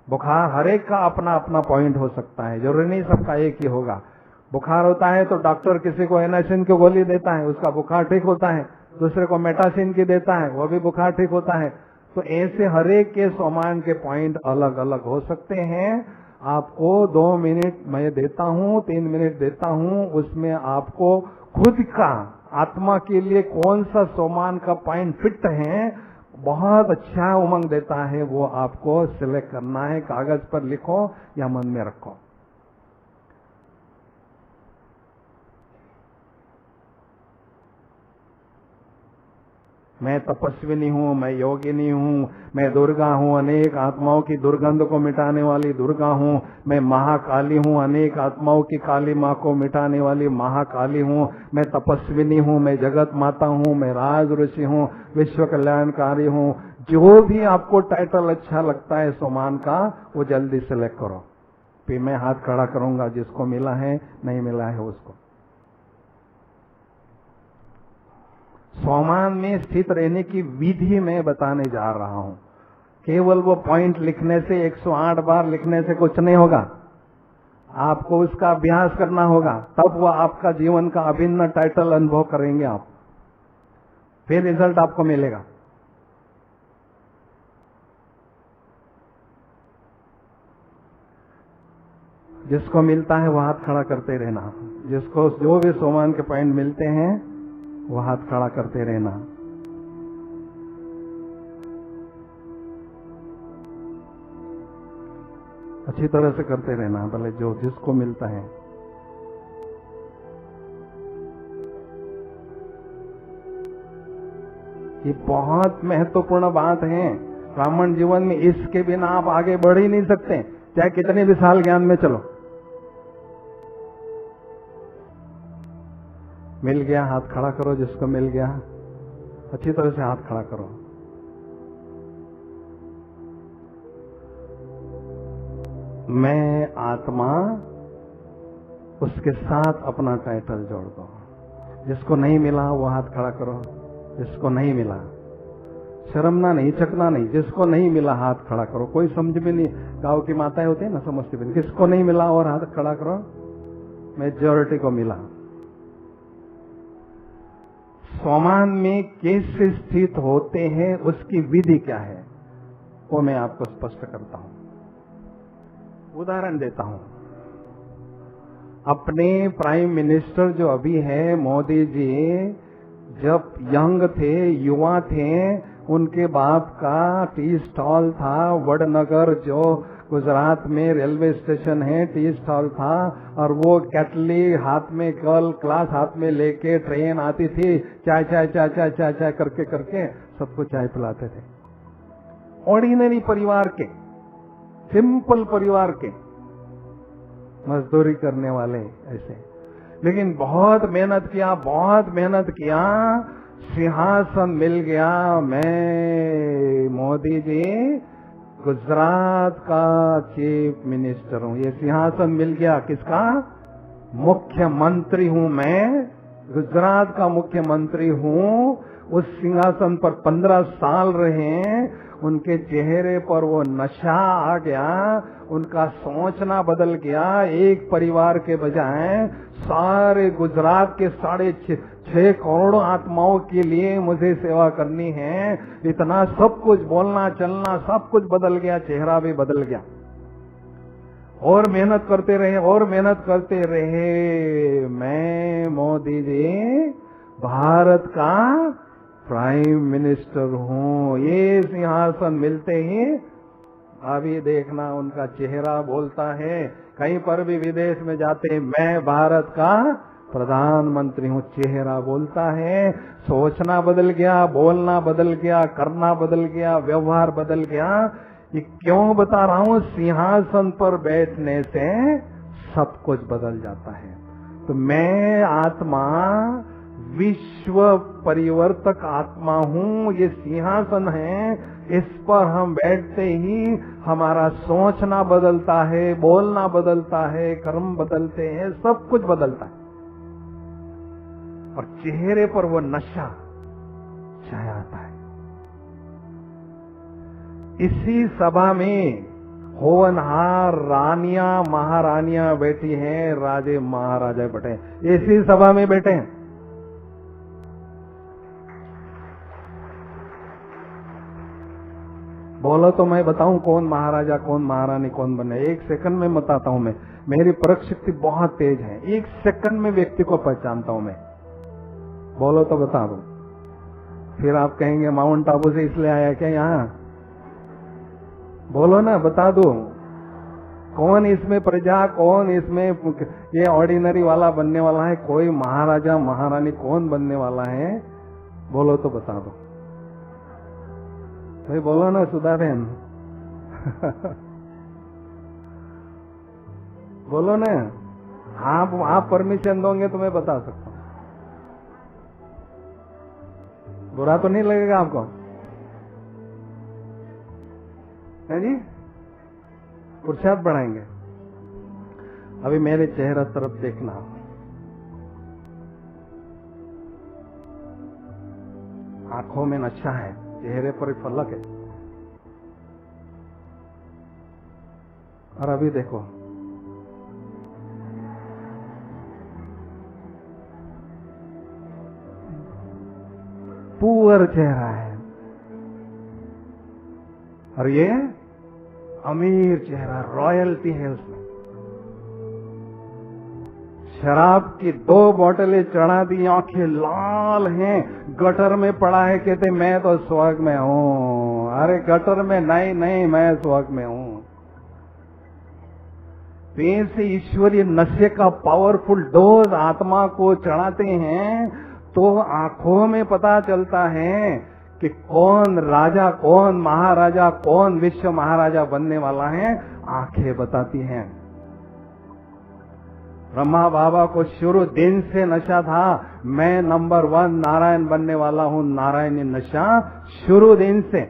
बुखार हर एक का अपना अपना पॉइंट हो सकता है, जरूरी नहीं सबका एक ही होगा। बुखार होता है तो डॉक्टर किसी को एनासिन की गोली देता है, उसका बुखार ठीक होता है। दूसरे को मेटासिन की देता है, वो भी बुखार ठीक होता है। तो ऐसे हर एक के सोमान के पॉइंट अलग अलग हो सकते हैं। आपको 2 मिनट मैं देता हूं, 3 मिनट देता हूं, उसमें आपको खुद का आत्मा के लिए कौन सा सोमान का पॉइंट फिट है, बहुत अच्छा उमंग देता है, वो आपको सिलेक्ट करना है। कागज पर लिखो या मन में रखो। मैं तपस्विनी हूं, मैं योगिनी हूं, मैं दुर्गा हूं, अनेक आत्माओं की दुर्गंध को मिटाने वाली दुर्गा हूं। मैं महाकाली हूं, अनेक आत्माओं की काली मां को मिटाने वाली महाकाली हूं। मैं तपस्विनी हूं, मैं जगत माता हूं, मैं राज ऋषि हूं, विश्व कल्याणकारी हूं। जो भी आपको टाइटल अच्छा लगता है सोमान का, वो जल्दी सिलेक्ट करो। फिर मैं हाथ खड़ा करूंगा, जिसको मिला है नहीं मिला है उसको। सोमान में स्थित रहने की विधि मैं बताने जा रहा हूं। केवल वो पॉइंट लिखने से, 108 बार लिखने से कुछ नहीं होगा। आपको उसका अभ्यास करना होगा, तब वह आपका जीवन का अभिन्न टाइटल अनुभव करेंगे आप, फिर रिजल्ट आपको मिलेगा। जिसको मिलता है वो हाथ खड़ा करते रहना। जिसको जो भी सोमान के पॉइंट मिलते हैं वो हाथ खड़ा करते रहना। अच्छी तरह से करते रहना, भले जो जिसको मिलता है। ये बहुत महत्वपूर्ण बात है। ब्राह्मण जीवन में इसके बिना आप आगे बढ़ ही नहीं सकते, चाहे कितने भी साल ज्ञान में चलो। मिल गया हाथ खड़ा करो, जिसको मिल गया अच्छी तरह से हाथ खड़ा करो। मैं आत्मा, उसके साथ अपना टाइटल जोड़ दो। जिसको नहीं मिला वो हाथ खड़ा करो। जिसको नहीं मिला, शर्मना नहीं, चकना नहीं, जिसको नहीं मिला हाथ खड़ा करो। कोई समझ में नहीं, गांव की माताएं होती है ना, समझती भी नहीं। किसको नहीं मिला और हाथ खड़ा करो। मेजॉरिटी को मिला। स्वमान में कैसे स्थित होते हैं, उसकी विधि क्या है, वो मैं आपको स्पष्ट करता हूं। उदाहरण देता हूं। अपने प्राइम मिनिस्टर जो अभी है, मोदी जी, जब यंग थे, युवा थे, उनके बाप का टी स्टॉल था वडनगर, जो गुजरात में रेलवे स्टेशन है, टी स्टॉल था। और वो केटली हाथ में, क्लास हाथ में लेके ट्रेन आती थी, चाय चाय चाय चाय चाय चाय करके करके सबको चाय पिलाते थे। ऑर्डिनरी परिवार के, सिंपल परिवार के, मजदूरी करने वाले ऐसे। लेकिन बहुत मेहनत किया, बहुत मेहनत किया, सिंहासन मिल गया। मैं मोदी जी गुजरात का चीफ मिनिस्टर हूं। ये सिंहासन मिल गया किसका? मुख्यमंत्री हूं मैं, गुजरात का मुख्यमंत्री हूं। उस सिंहासन पर 15 साल रहे। उनके चेहरे पर वो नशा आ गया, उनका सोचना बदल गया। एक परिवार के बजाय सारे गुजरात के 6.5 करोड़ आत्माओं के लिए मुझे सेवा करनी है। इतना सब कुछ, बोलना चलना सब कुछ बदल गया, चेहरा भी बदल गया। और मेहनत करते रहे, और मेहनत करते रहे। मैं मोदी जी भारत का प्राइम मिनिस्टर हूं। ये सिंहासन मिलते ही अभी देखना उनका चेहरा बोलता है। कहीं पर भी विदेश में जाते, मैं भारत का प्रधानमंत्री हूं, चेहरा बोलता है। सोचना बदल गया, बोलना बदल गया, करना बदल गया, व्यवहार बदल गया। ये क्यों बता रहा हूं? सिंहासन पर बैठने से सब कुछ बदल जाता है। तो मैं आत्मा विश्व परिवर्तक आत्मा हूं। ये सिंहासन है, इस पर हम बैठते ही हमारा सोचना बदलता है, बोलना बदलता है, कर्म बदलते हैं, सब कुछ बदलता है। और चेहरे पर वो नशा छाया आता है। इसी सभा में होनहार रानियां महारानियां बैठी हैं, राजे महाराजा बैठे हैं, इसी सभा में बैठे हैं। बोलो तो मैं बताऊं कौन महाराजा कौन महारानी कौन बने? 1 सेकंड में बताता हूं मैं। मेरी परख शक्ति बहुत तेज है, 1 सेकंड में व्यक्ति को पहचानता हूं मैं। बोलो तो बता दो। फिर आप कहेंगे माउंट आबू से इसलिए आया क्या यहाँ? बोलो ना, बता दो। कौन इसमें प्रजा, कौन इसमें ये ऑर्डिनरी वाला बनने वाला है, कोई महाराजा महारानी कौन बनने वाला है? बोलो तो बता दो भाई, बोलो ना सुधा बहन। बोलो ना, आप परमिशन दोगे तो मैं बता सकता हूं। बुरा तो नहीं लगेगा आपको? है जी? पुरुषार्थ बढ़ाएंगे। अभी मेरे चेहरा तरफ देखना। आंखों में नशा है, चेहरे पर फलक है। और अभी देखो, पुअर चेहरा है। और ये अमीर चेहरा, रॉयल्टी है उसमें। शराब की 2 बोतलें चढ़ा दी, आंखें लाल हैं, गटर में पड़ा है, कहते मैं तो स्वर्ग में हूं। अरे गटर में नहीं, नहीं मैं स्वर्ग में हूं। पेट से ईश्वरीय नशे का पावरफुल डोज आत्मा को चढ़ाते हैं तो आंखों में पता चलता है कि कौन राजा, कौन महाराजा, कौन विश्व महाराजा बनने वाला है, आंखें बताती हैं। ब्रह्मा बाबा को शुरू दिन से नशा था, मैं नंबर 1 नारायण बनने वाला हूं। नारायणी नशा शुरू दिन से।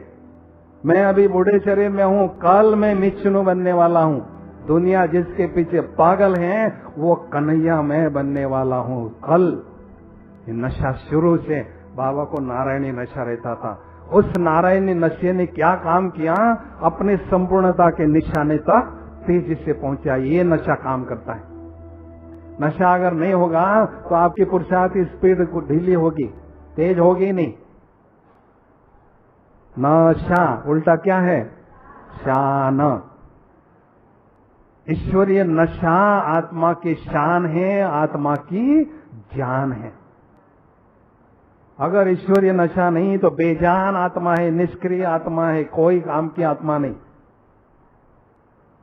मैं अभी बूढ़े शरीर में हूं, कल मैं विष्णु बनने वाला हूं। दुनिया जिसके पीछे पागल है वो कन्हैया मैं बनने वाला हूं कल। ये नशा शुरू से बाबा को नारायणी नशा रहता था। उस नारायणी नशे ने क्या काम किया, अपने संपूर्णता के निशाने तक तेजी से पहुंचा। ये नशा काम करता है। नशा अगर नहीं होगा तो आपकी पुरुषार्थी स्पीड को ढीली होगी, तेज होगी नहीं। नशा उल्टा क्या है, शान। ईश्वरीय नशा आत्मा की शान है, आत्मा की जान है। अगर ईश्वरीय नशा नहीं तो बेजान आत्मा है, निष्क्रिय आत्मा है, कोई काम की आत्मा नहीं।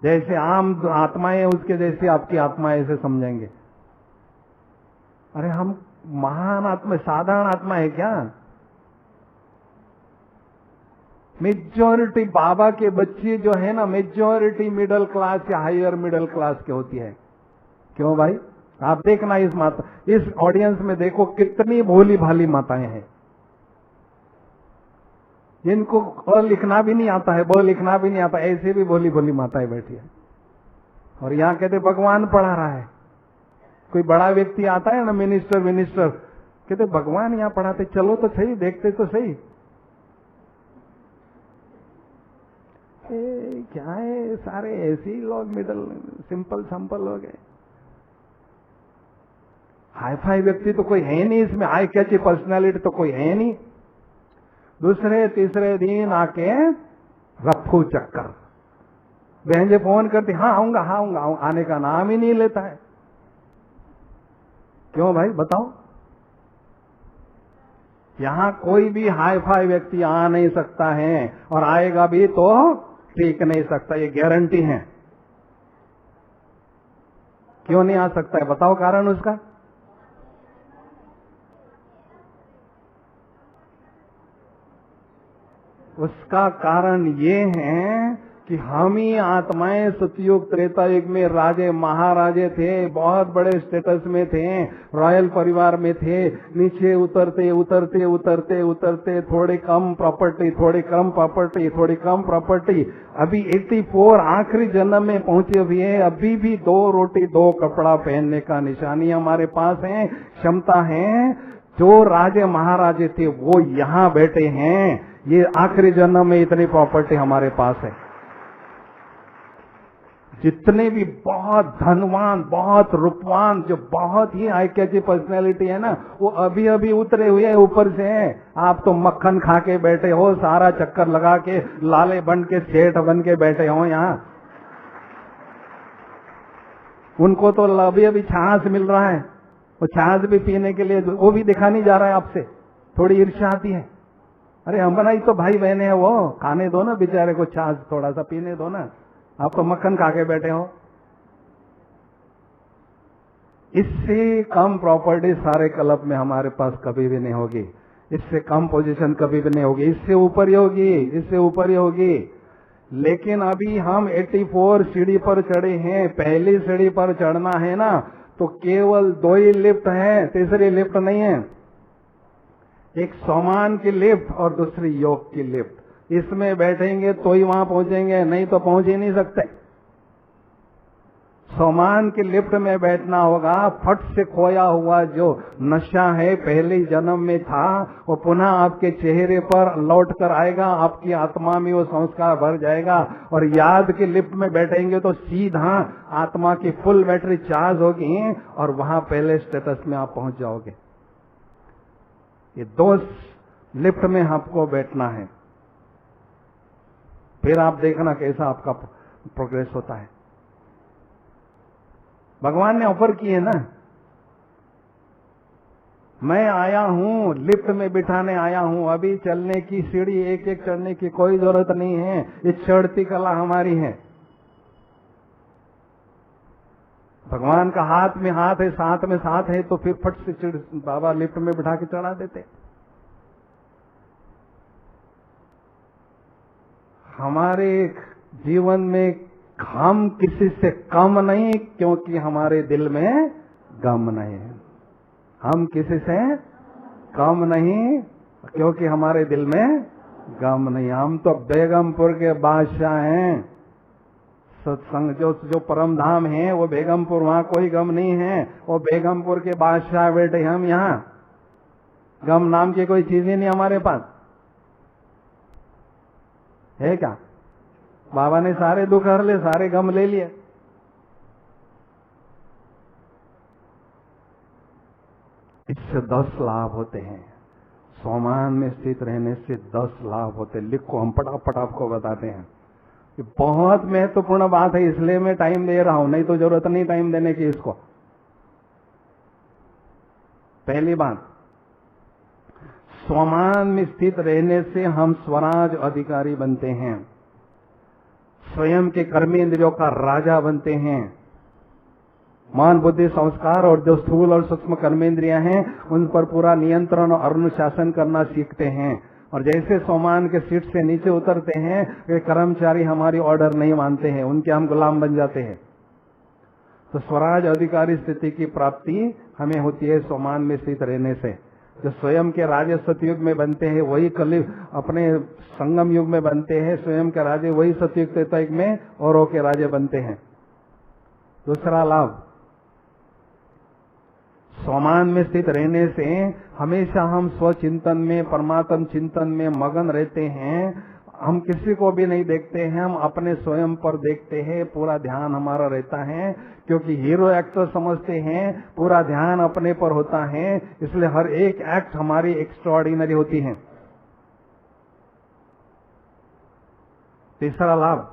जैसे आम आत्माएं उसके जैसे आपकी आत्मा ऐसे समझेंगे। अरे हम महान आत्मा, साधारण आत्मा है क्या? मेजॉरिटी बाबा के बच्चे जो है ना, मेजॉरिटी मिडिल क्लास या हायर मिडिल क्लास के होती है। क्यों भाई? आप देखना इस माता, इस ऑडियंस में देखो कितनी भोली भाली माताएं हैं, जिनको ब लिखना भी नहीं आता है, ब लिखना भी नहीं आता, ऐसे भी भोली भोली माताएं बैठी है। और यहाँ कहते भगवान पढ़ा रहा है। कोई बड़ा व्यक्ति आता है ना, मिनिस्टर, कहते भगवान यहाँ पढ़ाते, चलो तो सही, देखते तो सही। क्या है, सारे ऐसे ही लोग मिडल सिंपल लोग हैं। हाई फाई व्यक्ति तो कोई है नहीं इसमें, हाई कैची पर्सनालिटी तो कोई है नहीं। दूसरे तीसरे दिन आके रफू चक्कर, बहन जी फोन करती, हाँ आऊंगा, आने का नाम ही नहीं लेता है। क्यों भाई बताओ? यहां कोई भी हाई फाई व्यक्ति आ नहीं सकता है, और आएगा भी तो टिक नहीं सकता, ये गारंटी है। क्यों नहीं आ सकता है बताओ कारण उसका? उसका कारण ये है कि हम ही आत्माएं सतयुग त्रेता युग में राजे महाराजे थे, बहुत बड़े स्टेटस में थे, रॉयल परिवार में थे। नीचे उतरते थोड़ी कम प्रॉपर्टी, अभी 84 आखिरी जन्म में पहुंचे हुए हैं। अभी भी 2 रोटी 2 कपड़ा पहनने का निशानी हमारे पास है, क्षमता है। जो राजे महाराजे थे वो यहाँ बैठे हैं। ये आखिरी जन्म में इतनी प्रॉपर्टी हमारे पास है। जितने भी बहुत धनवान, बहुत रूपवान, जो बहुत ही हाई कैची पर्सनैलिटी है ना, वो अभी अभी उतरे हुए हैं ऊपर से। आप तो मक्खन खा के बैठे हो, सारा चक्कर लगा के लाले बन के सेठ बन के बैठे हो यहाँ। उनको तो अभी अभी छाछ मिल रहा है, वो छाछ भी पीने के लिए वो भी दिखा नहीं जा रहा है आपसे, थोड़ी ईर्ष्या आती है। अरे हमारा ही तो भाई बहने हैं, वो खाने दो ना बेचारे को छाछ, थोड़ा सा पीने दो ना, आप तो मक्खन खा के बैठे हो। इससे कम प्रॉपर्टी सारे क्लब में हमारे पास कभी भी नहीं होगी, इससे कम पोजीशन कभी भी नहीं होगी, इससे ऊपर ही होगी। लेकिन अभी हम 84 सीढ़ी पर चढ़े हैं। पहली सीढ़ी पर चढ़ना है ना तो केवल 2 ही लिफ्ट है, तीसरी लिफ्ट नहीं है। एक सोमान की लिफ्ट और दूसरी योग की लिफ्ट। इसमें बैठेंगे तो ही वहां पहुंचेंगे, नहीं तो पहुंच ही नहीं सकते। सोमान की लिफ्ट में बैठना होगा। फट से खोया हुआ जो नशा है पहले जन्म में था, वो पुनः आपके चेहरे पर लौट कर आएगा, आपकी आत्मा में वो संस्कार भर जाएगा। और याद की लिफ्ट में बैठेंगे तो सीधा आत्मा की फुल बैटरी चार्ज होगी और वहां पहले स्टेटस में आप पहुंच जाओगे। ये 2 लिफ्ट में आपको बैठना है, फिर आप देखना कैसा आपका प्रोग्रेस होता है। भगवान ने ऑफर की है ना, मैं आया हूं, लिफ्ट में बिठाने आया हूं, अभी चलने की सीढ़ी एक एक चढ़ने की कोई जरूरत नहीं है, ये चढ़ती कला हमारी है। भगवान का हाथ में हाथ है, साथ में साथ है, तो फिर फट से बाबा लिफ्ट में बिठा के चढ़ा देते। हमारे जीवन में हम किसी से कम नहीं, क्योंकि हमारे दिल में गम नहीं है। हम किसी से कम नहीं, क्योंकि हमारे दिल में गम नहीं। हम तो बेगमपुर के बादशाह हैं। सत्संग जो परम धाम है वो बेगमपुर, वहां कोई गम नहीं है। वो बेगमपुर के बादशाह बैठे हम यहाँ। गम नाम की कोई चीज ही नहीं हमारे पास है क्या? बाबा ने सारे दुख हर ले, सारे गम ले लिए। इससे 10 लाभ होते हैं। सोमान में स्थित रहने से 10 लाभ होते हैं। लिखो, हम फटाफट आपको बताते हैं। ये बहुत महत्वपूर्ण बात है, इसलिए मैं टाइम दे रहा हूं, नहीं तो जरूरत नहीं टाइम देने की इसको। पहली बात, स्वमान में स्थित रहने से हम स्वराज अधिकारी बनते हैं, स्वयं के कर्मेंद्रियों का राजा बनते हैं। मन, बुद्धि, संस्कार और जो स्थूल और सूक्ष्म कर्मेंद्रियां हैं उन पर पूरा नियंत्रण और अनुशासन करना सीखते हैं। और जैसे सोमान के सीट से नीचे उतरते हैं, वे कर्मचारी हमारी ऑर्डर नहीं मानते हैं, उनके हम गुलाम बन जाते हैं। तो स्वराज अधिकारी स्थिति की प्राप्ति हमें होती है सोमान में स्थित रहने से। जो स्वयं के राजे सतयुग में बनते हैं वही कलयुग अपने संगम युग में बनते हैं। स्वयं के राजे वही सतयुग त्रेतायुग में औरों के राजे बनते हैं। दूसरा लाभ, सोमान में स्थित रहने से हमेशा हम स्वचिंतन में, परमात्म चिंतन में मगन रहते हैं। हम किसी को भी नहीं देखते हैं, हम अपने स्वयं पर देखते हैं। पूरा ध्यान हमारा रहता है, क्योंकि हीरो एक्टर समझते हैं पूरा ध्यान अपने पर होता है, इसलिए हर एक एक्ट हमारी एक्स्ट्राऑर्डिनरी होती है। तीसरा लाभ,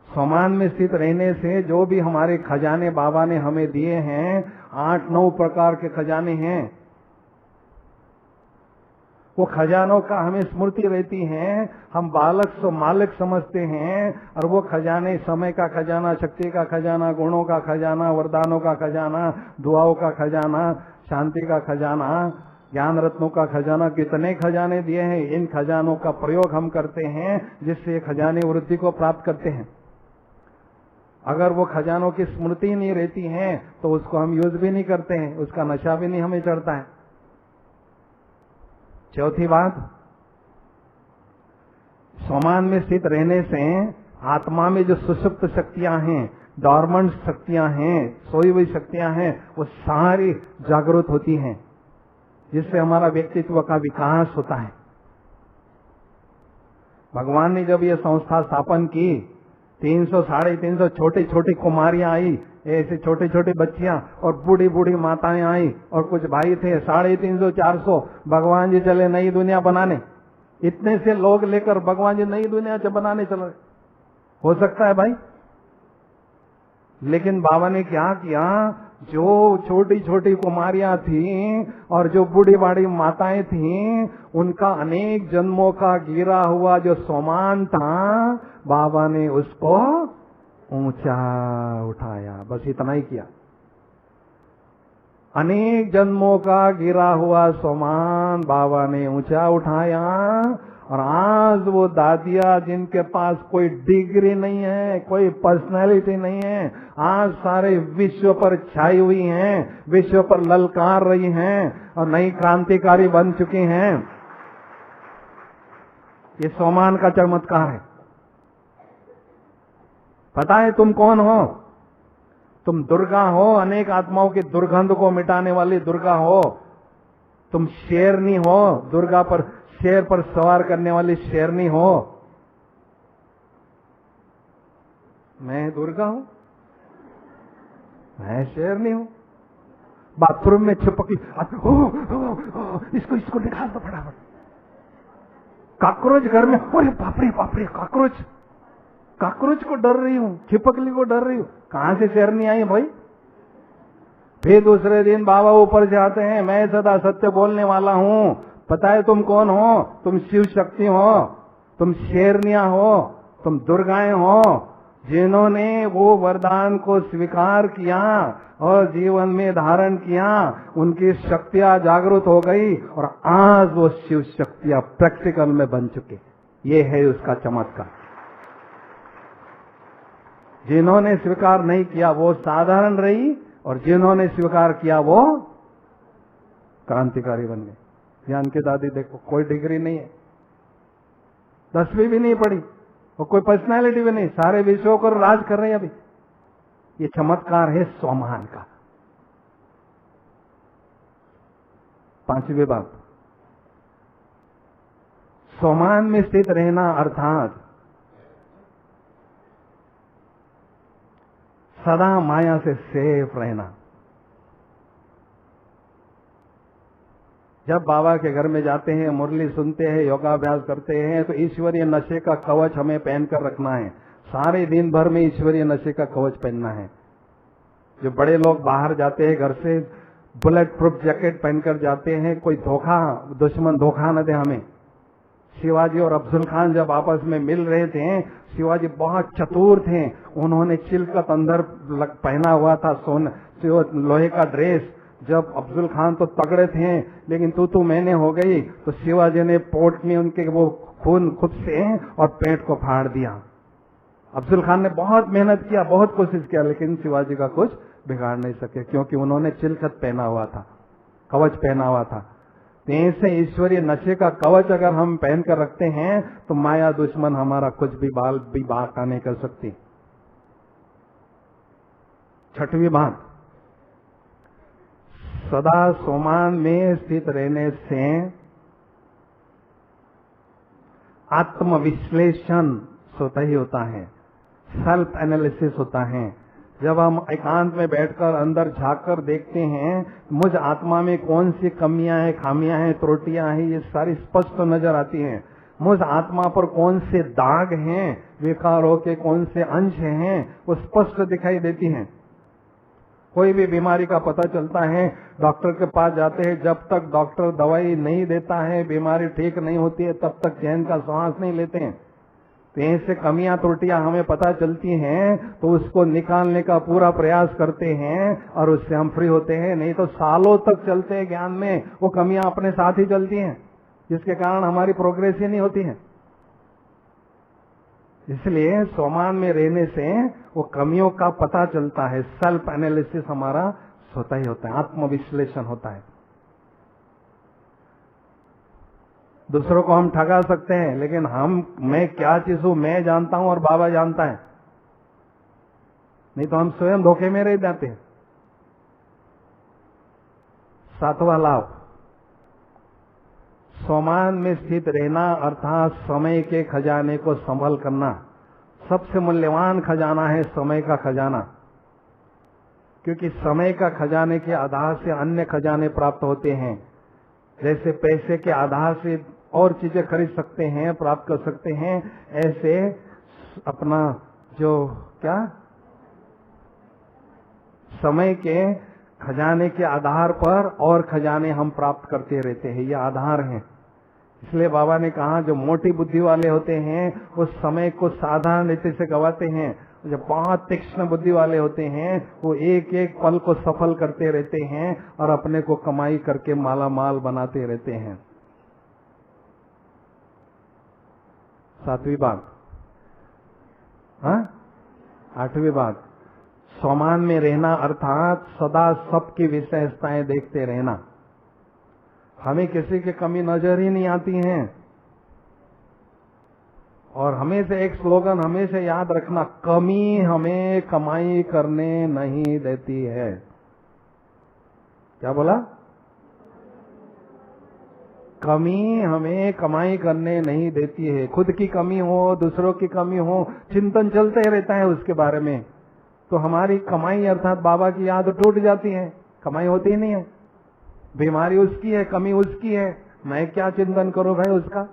सोमान में स्थित रहने से जो भी हमारे खजाने बाबा ने हमें दिए हैं, 8-9 प्रकार के खजाने हैं, वो खजानों का हमें स्मृति रहती है। हम बालक से मालिक समझते हैं, और वो खजाने समय का खजाना, शक्ति का खजाना, गुणों का खजाना, वरदानों का खजाना, दुआओं का खजाना, शांति का खजाना, ज्ञान रत्नों का खजाना, कितने खजाने दिए हैं। इन खजानों का प्रयोग हम करते हैं, जिससे खजाने वृद्धि को प्राप्त करते हैं। अगर वो खजानों की स्मृति नहीं रहती है तो उसको हम यूज भी नहीं करते हैं, उसका नशा भी नहीं हमें चढ़ता है। चौथी बात, सोमान में स्थित रहने से आत्मा में जो सुषुप्त शक्तियां हैं, डॉर्मेंट शक्तियां हैं, सोई हुई शक्तियां हैं, वो सारी जागृत होती हैं, जिससे हमारा व्यक्तित्व का विकास होता है। भगवान ने जब ये संस्था स्थापन की, 300-350 छोटी छोटी कुमारियां आई, ऐसे छोटे छोटे बच्चियां, और बूढ़ी बूढ़ी माताएं आई, और कुछ भाई थे 350-400। भगवान जी चले नई दुनिया बनाने। इतने से लोग लेकर भगवान जी नई दुनिया बनाने चल रहे। हो सकता है भाई, लेकिन बाबा ने क्या किया, जो छोटी छोटी कुमारियां थी और जो बूढ़ी बाड़ी माताएं थी, उनका अनेक जन्मों का गिरा हुआ जो सोमान था, बाबा ने उसको ऊंचा उठाया। बस इतना ही किया। अनेक जन्मों का गिरा हुआ सोमान बाबा ने ऊंचा उठाया, और आज वो दादियां जिनके पास कोई डिग्री नहीं है, कोई पर्सनालिटी नहीं है, आज सारे विश्व पर छाई हुई हैं, विश्व पर ललकार रही हैं, और नई क्रांतिकारी बन चुकी हैं। ये सोमान का चमत्कार है। पता है तुम कौन हो? तुम दुर्गा हो, अनेक आत्माओं की दुर्गंध को मिटाने वाली दुर्गा हो। तुम शेरनी हो, दुर्गा पर, शेर पर सवार करने वाली शेरनी हो। मैं दुर्गा हूं, मैं शेरनी हूं। बाथरूम में छिपक, इसको निकाल दो फटाफट। काकरोच घर में, अरे बापरे बापरे, काकरोच को डर रही हूं, छिपकली को डर रही हूं। कहां से शेरनी आई भाई? फिर दूसरे दिन बाबा ऊपर से आते हैं, मैं सदा सत्य बोलने वाला हूं। पता है तुम कौन हो? तुम शिव शक्ति हो, तुम शेरनियां हो, तुम दुर्गाएं हो, जिन्होंने वो वरदान को स्वीकार किया और जीवन में धारण किया। उनकी शक्तियां जागृत हो गई, और आज वो शिव शक्तियां प्रैक्टिकल में बन चुकी। ये है उसका चमत्कार। जिन्होंने स्वीकार नहीं किया वो साधारण रही, और जिन्होंने स्वीकार किया वो क्रांतिकारी बन गए। ज्ञान की दादी देखो, कोई डिग्री नहीं है, 10वीं भी नहीं पढ़ी और कोई पर्सनालिटी भी नहीं, सारे विश्वों को राज कर रहे हैं अभी। ये चमत्कार है स्वमान का। 5वीं बात, स्वमान में स्थित रहना अर्थात सदा माया से सेफ रहना। जब बाबा के घर में जाते हैं, मुरली सुनते हैं, योगाभ्यास करते हैं, तो ईश्वरीय नशे का कवच हमें पहनकर रखना है। सारे दिन भर में ईश्वरीय नशे का कवच पहनना है। जो बड़े लोग बाहर जाते हैं घर से, बुलेट प्रूफ जैकेट पहनकर जाते हैं, कोई दुश्मन धोखा न दे हमें। शिवाजी और अफजल खान जब आपस में मिल रहे थे, शिवाजी बहुत चतुर थे, उन्होंने चिलकत अंदर पहना हुआ था, लोहे का ड्रेस। जब अफजल खान तो तगड़े थे, लेकिन तू मैंने हो गई, तो शिवाजी ने पोट में उनके वो खून खुद से और पेट को फाड़ दिया। अफजल खान ने बहुत मेहनत किया, बहुत कोशिश किया, लेकिन शिवाजी का कुछ बिगाड़ नहीं सके, क्योंकि उन्होंने चिलखत पहना हुआ था, कवच पहना हुआ था। ऐसे ईश्वरीय नशे का कवच अगर हम पहन कर रखते हैं, तो माया दुश्मन हमारा कुछ भी बाका नहीं कर सकती। 6वीं बात, सदा सोमान में स्थित रहने से आत्मविश्लेषण स्वतः ही होता है, सेल्फ एनालिसिस होता है। जब हम एकांत में बैठकर अंदर झांककर देखते हैं, मुझ आत्मा में कौन सी कमियां हैं, खामियां हैं, त्रुटियां हैं, ये सारी स्पष्ट नजर आती हैं। मुझ आत्मा पर कौन से दाग हैं, विकारों के कौन से अंश हैं, वो स्पष्ट दिखाई देती हैं। कोई भी बीमारी का पता चलता है, डॉक्टर के पास जाते हैं, जब तक डॉक्टर दवाई नहीं देता है, बीमारी ठीक नहीं होती है, तब तक चैन का सांस नहीं लेते हैं। तो ऐसे कमियां त्रुटियां हमें पता चलती हैं, तो उसको निकालने का पूरा प्रयास करते हैं और उससे हम फ्री होते हैं। नहीं तो सालों तक चलते हैं ज्ञान में, वो कमियां अपने साथ ही चलती हैं, जिसके कारण हमारी प्रोग्रेस ही नहीं होती है। इसलिए सोमान में रहने से वो कमियों का पता चलता है, सेल्फ एनालिसिस हमारा स्वतः ही होता है, आत्मविश्लेषण होता है। दूसरों को हम ठगा सकते हैं, लेकिन मैं क्या चीज हूं मैं जानता हूं और बाबा जानता है, नहीं तो हम स्वयं धोखे में रह जाते हैं। 7वां लाभ, सोमान में स्थित रहना अर्थात समय के खजाने को संभल करना। सबसे मूल्यवान खजाना है समय का खजाना, क्योंकि समय का खजाने के आधार से अन्य खजाने प्राप्त होते हैं। जैसे पैसे के आधार से और चीजें खरीद सकते हैं, प्राप्त कर सकते हैं, ऐसे अपना जो क्या समय के खजाने के आधार पर और खजाने हम प्राप्त करते रहते हैं, ये आधार हैं। इसलिए बाबा ने कहा जो मोटी बुद्धि वाले होते हैं वो समय को साधारण रीति से गवाते हैं, जो बहुत तीक्ष्ण बुद्धि वाले होते हैं वो एक एक पल को सफल करते रहते हैं और अपने को कमाई करके माला माल बनाते रहते हैं। 7वीं बात, 8वीं बात, सोमान में रहना अर्थात सदा सबकी विशेषताएं देखते रहना। हमें किसी की कमी नजर ही नहीं आती है। और हमें से एक स्लोगन हमेशा याद रखना, कमी हमें कमाई करने नहीं देती है। क्या बोला? कमी हमें कमाई करने नहीं देती है। खुद की कमी हो, दूसरों की कमी हो, चिंतन चलते रहता है उसके बारे में, तो हमारी कमाई अर्थात बाबा की याद टूट जाती है, कमाई होती ही नहीं है। बीमारी उसकी है, कमी उसकी है, मैं क्या चिंतन करूं भाई उसका।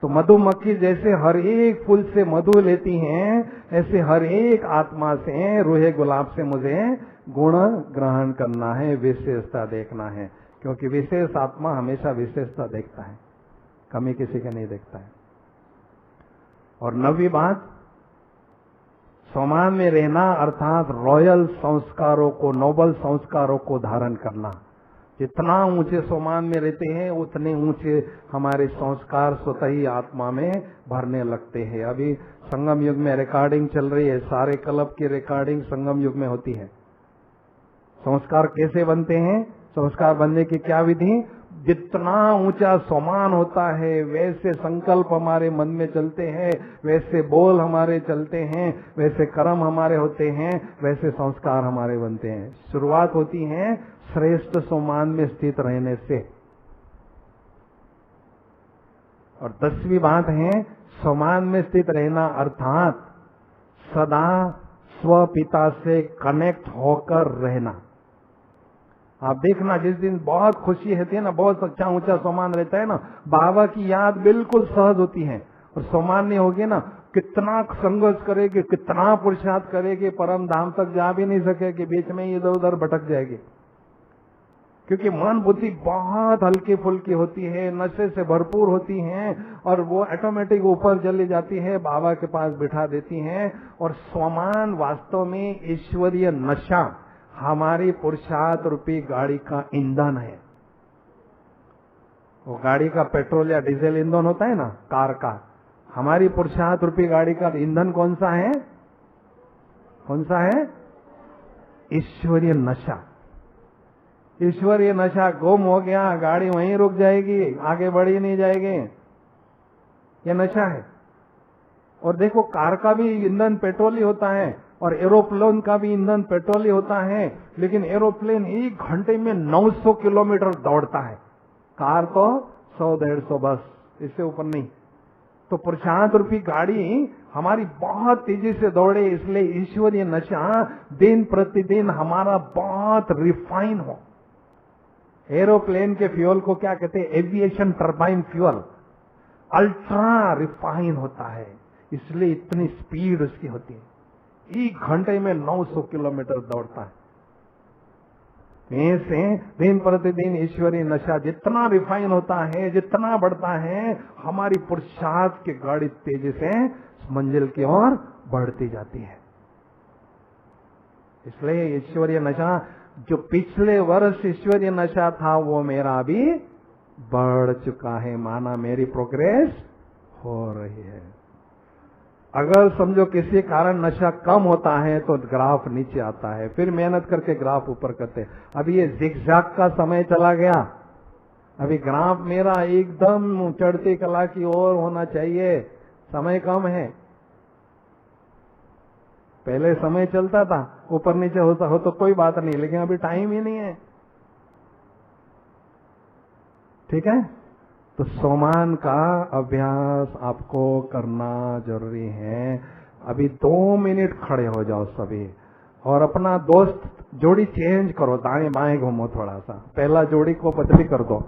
तो मधुमक्खी जैसे हर एक फूल से मधु लेती हैं, ऐसे हर एक आत्मा से, रूहे गुलाब से मुझे गुण ग्रहण करना है, विशेषता देखना है, क्योंकि विशेष आत्मा हमेशा विशेषता देखता है, कमी किसी के नहीं देखता है। और 9वीं बात, सोमान में रहना अर्थात रॉयल संस्कारों को, नोबल संस्कारों को धारण करना। जितना ऊंचे सोमान में रहते हैं उतने ऊंचे हमारे संस्कार स्वतः ही आत्मा में भरने लगते हैं। अभी संगम युग में रिकॉर्डिंग चल रही है, सारे क्लब की रिकॉर्डिंग संगम युग में होती है। संस्कार कैसे बनते हैं, संस्कार बनने की क्या विधि, जितना ऊंचा सोमान होता है वैसे संकल्प हमारे मन में चलते हैं, वैसे बोल हमारे चलते हैं, वैसे कर्म हमारे होते हैं, वैसे संस्कार हमारे बनते हैं। शुरुआत होती है श्रेष्ठ सोमान में स्थित रहने से। और 10वीं बात है सोमान में स्थित रहना अर्थात सदा स्वपिता से कनेक्ट होकर रहना। आप देखना जिस दिन बहुत खुशी रहती है ना, बहुत अच्छा ऊंचा सोमान रहता है ना, बाबा की याद बिल्कुल सहज होती है। और सोमान नहीं होगी ना, कितना संघर्ष करेगी, कितना पुरुषार्थ करेगी, परम धाम तक जा भी नहीं सकेगी, बीच में इधर उधर भटक जाएगी। क्योंकि मन बुद्धि बहुत हल्की फुल्की होती है, नशे से भरपूर होती है और वो ऑटोमेटिक ऊपर चली जाती है, बाबा के पास बिठा देती है। और सोमान वास्तव में ईश्वरीय नशा हमारी पुरुषार्थ रूपी गाड़ी का ईंधन है। वो गाड़ी का पेट्रोल या डीजल ईंधन होता है ना कार का, हमारी पुरुषार्थ रूपी गाड़ी का ईंधन कौन सा है, कौन सा है, ईश्वरीय नशा। ईश्वरीय नशा गुम हो गया, गाड़ी वहीं रुक जाएगी, आगे बढ़ी नहीं जाएगी, ये नशा है। और देखो कार का भी ईंधन पेट्रोल ही होता है और एरोप्लेन का भी ईंधन पेट्रोल ही होता है, लेकिन एरोप्लेन 1 घंटे में 900 किलोमीटर दौड़ता है, कार तो 100-150 बस, इससे ऊपर नहीं। तो पुरुषार्थ रूपी गाड़ी हमारी बहुत तेजी से दौड़े, इसलिए ईश्वरीय नशा दिन प्रतिदिन हमारा बहुत रिफाइन हो। एरोप्लेन के फ्यूल को क्या कहते हैं, aviation turbine fuel, ultra refine होता है, इसलिए इतनी स्पीड उसकी होती है, 1 घंटे में 900 किलोमीटर दौड़ता है। ऐसे दिन प्रतिदिन ईश्वरीय नशा जितना रिफाइन होता है, जितना बढ़ता है, हमारी पुरुषार्थ की गाड़ी तेजी से मंजिल की ओर बढ़ती जाती है। इसलिए ईश्वरीय नशा, जो पिछले वर्ष ईश्वरीय नशा था वो मेरा भी बढ़ चुका है, माना मेरी प्रोग्रेस हो रही है। अगर समझो किसी कारण नशा कम होता है तो ग्राफ नीचे आता है, फिर मेहनत करके ग्राफ ऊपर करते हैं। अभी ये जिगजैग का समय चला गया, अभी ग्राफ मेरा एकदम चढ़ती कला की ओर होना चाहिए, समय कम है। पहले समय चलता था, ऊपर नीचे होता हो तो कोई बात नहीं, लेकिन अभी टाइम ही नहीं है। ठीक है, तो सोमान का अभ्यास आपको करना जरूरी है। अभी 2 मिनट खड़े हो जाओ सभी और अपना दोस्त जोड़ी चेंज करो, दाएं बाएं घूमो थोड़ा सा, पहला जोड़ी को पतली कर दो।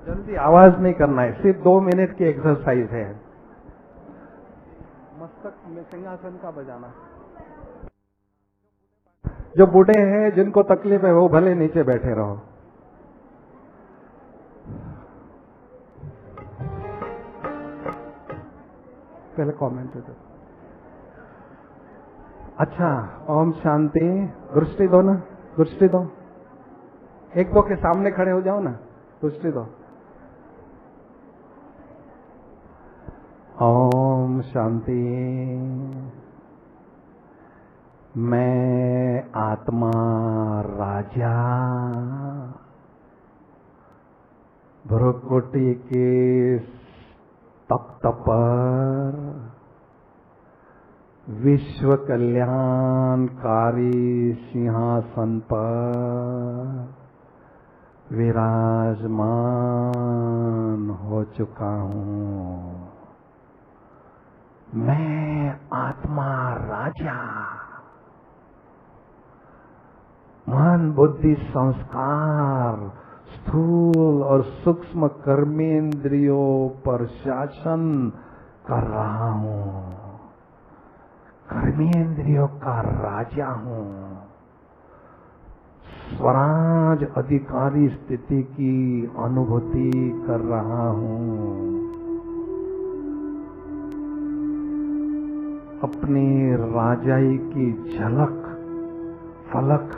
जल्दी आवाज नहीं करना है, सिर्फ 2 मिनट की एक्सरसाइज है। मस्तक में सिंहासन का बजाना। जो बूढ़े हैं जिनको तकलीफ है वो भले नीचे बैठे रहो। पहले कमेंट दो। अच्छा, ओम शांति। दृष्टि दो ना, दृष्टि दो। 1-2 के सामने खड़े हो जाओ ना, दृष्टि दो। ओम शांति। मैं आत्मा राजा भ्रुकुटी के तख्त पर विश्व कल्याणकारी सिंहासन पर विराजमान हो चुका हूँ। मैं आत्मा राजा मन बुद्धि संस्कार स्थूल और सूक्ष्म कर्मेंद्रियों पर शासन कर रहा हूँ, कर्मेंद्रियों का राजा हूँ, स्वराज अधिकारी स्थिति की अनुभूति कर रहा हूँ। अपने राजाई की झलक फलक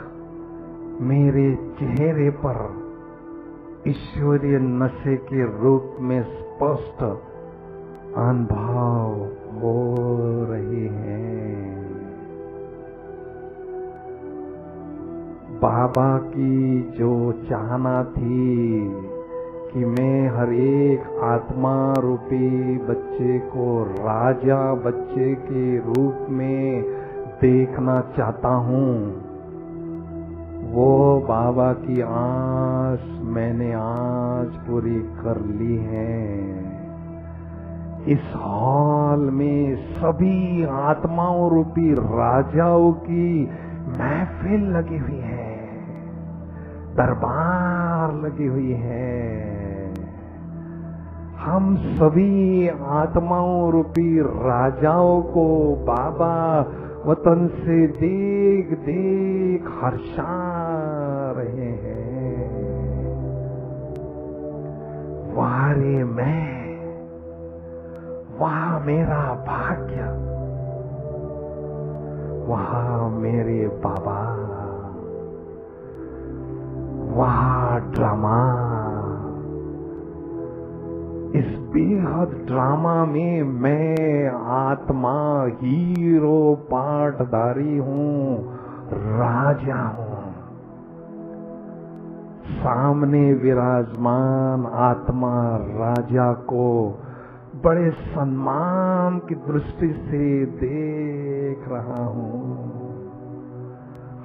मेरे चेहरे पर ईश्वरीय नशे के रूप में स्पष्ट अनुभव हो रही है। बाबा की जो चाहना थी कि मैं हर एक आत्मा रूपी बच्चे को राजा बच्चे के रूप में देखना चाहता हूँ, वो बाबा की आस मैंने आज पूरी कर ली है। इस हॉल में सभी आत्माओं रूपी राजाओं की महफिल लगी हुई है, दरबार लगी हुई है। हम सभी आत्माओं रूपी राजाओं को बाबा वतन से देख देख हर्षा रहे हैं। वाह रे मैं, वाह मेरा भाग्य, वाह मेरे बाबा, वाह ड्रामा। इस बेहद ड्रामा में मैं आत्मा हीरो पाठधारी हूँ, राजा हूँ। सामने विराजमान आत्मा राजा को बड़े सम्मान की दृष्टि से देख रहा हूँ।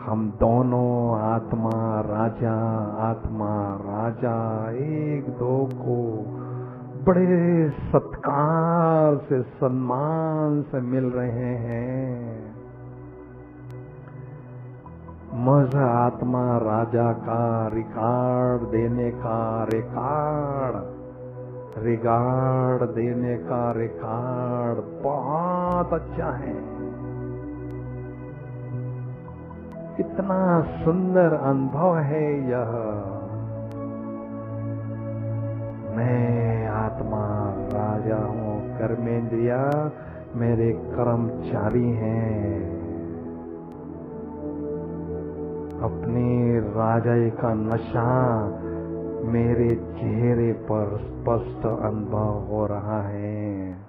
हम दोनों आत्मा राजा एक दो को बड़े सत्कार से सम्मान से मिल रहे हैं। मुझे आत्मा राजा का रिकॉर्ड देने का रिकॉर्ड बहुत अच्छा है। कितना सुंदर अनुभव है यह। मैं आत्मा राजा हूँ, कर्मेंद्रिया मेरे कर्मचारी हैं। अपने राजाई का नशा मेरे चेहरे पर स्पष्ट अनुभव हो रहा है।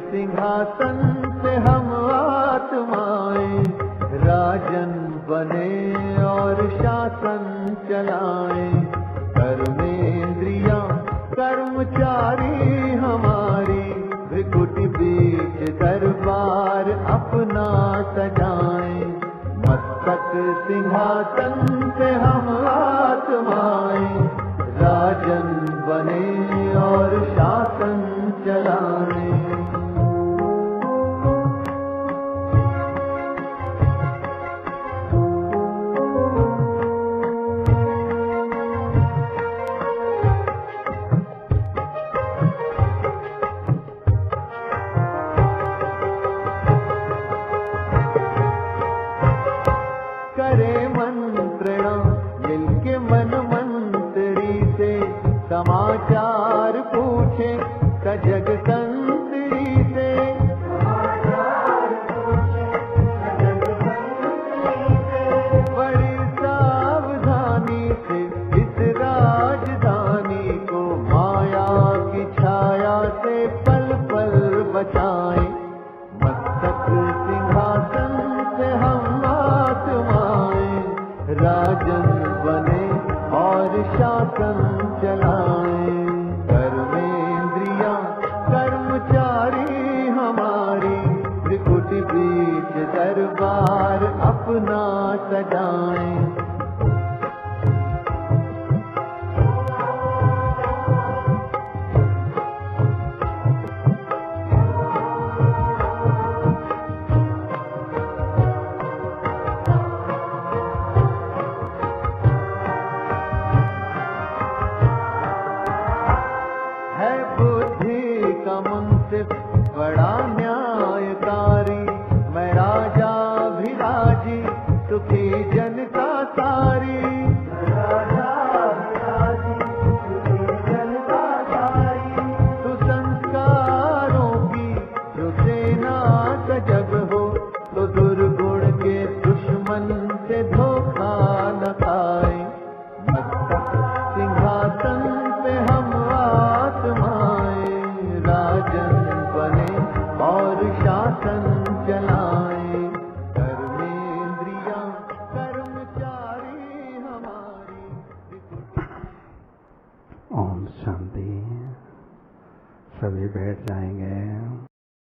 सिंहासन से हम आत्माएं राजन बने और शासन चलाएं। कर्मेंद्रियां कर्मचारी हमारी, भृकुटि बीच दरबार अपना सजाएं। मस्तक सिंहासन से हम आत्माएं राजन बने और शासन चलाएं। समाचार पूछे सजग संतरी से, बड़ी सावधानी से इस राजधानी को माया की छाया से पल पल बचाएं। मस्तक सिंहासन से हम आत्माएं राजन बने और शासन चलाएं। कर्मेंद्रियां कर्मचारी हमारी, त्रिकुटी बीच दरबार अपना सजाएं। सारी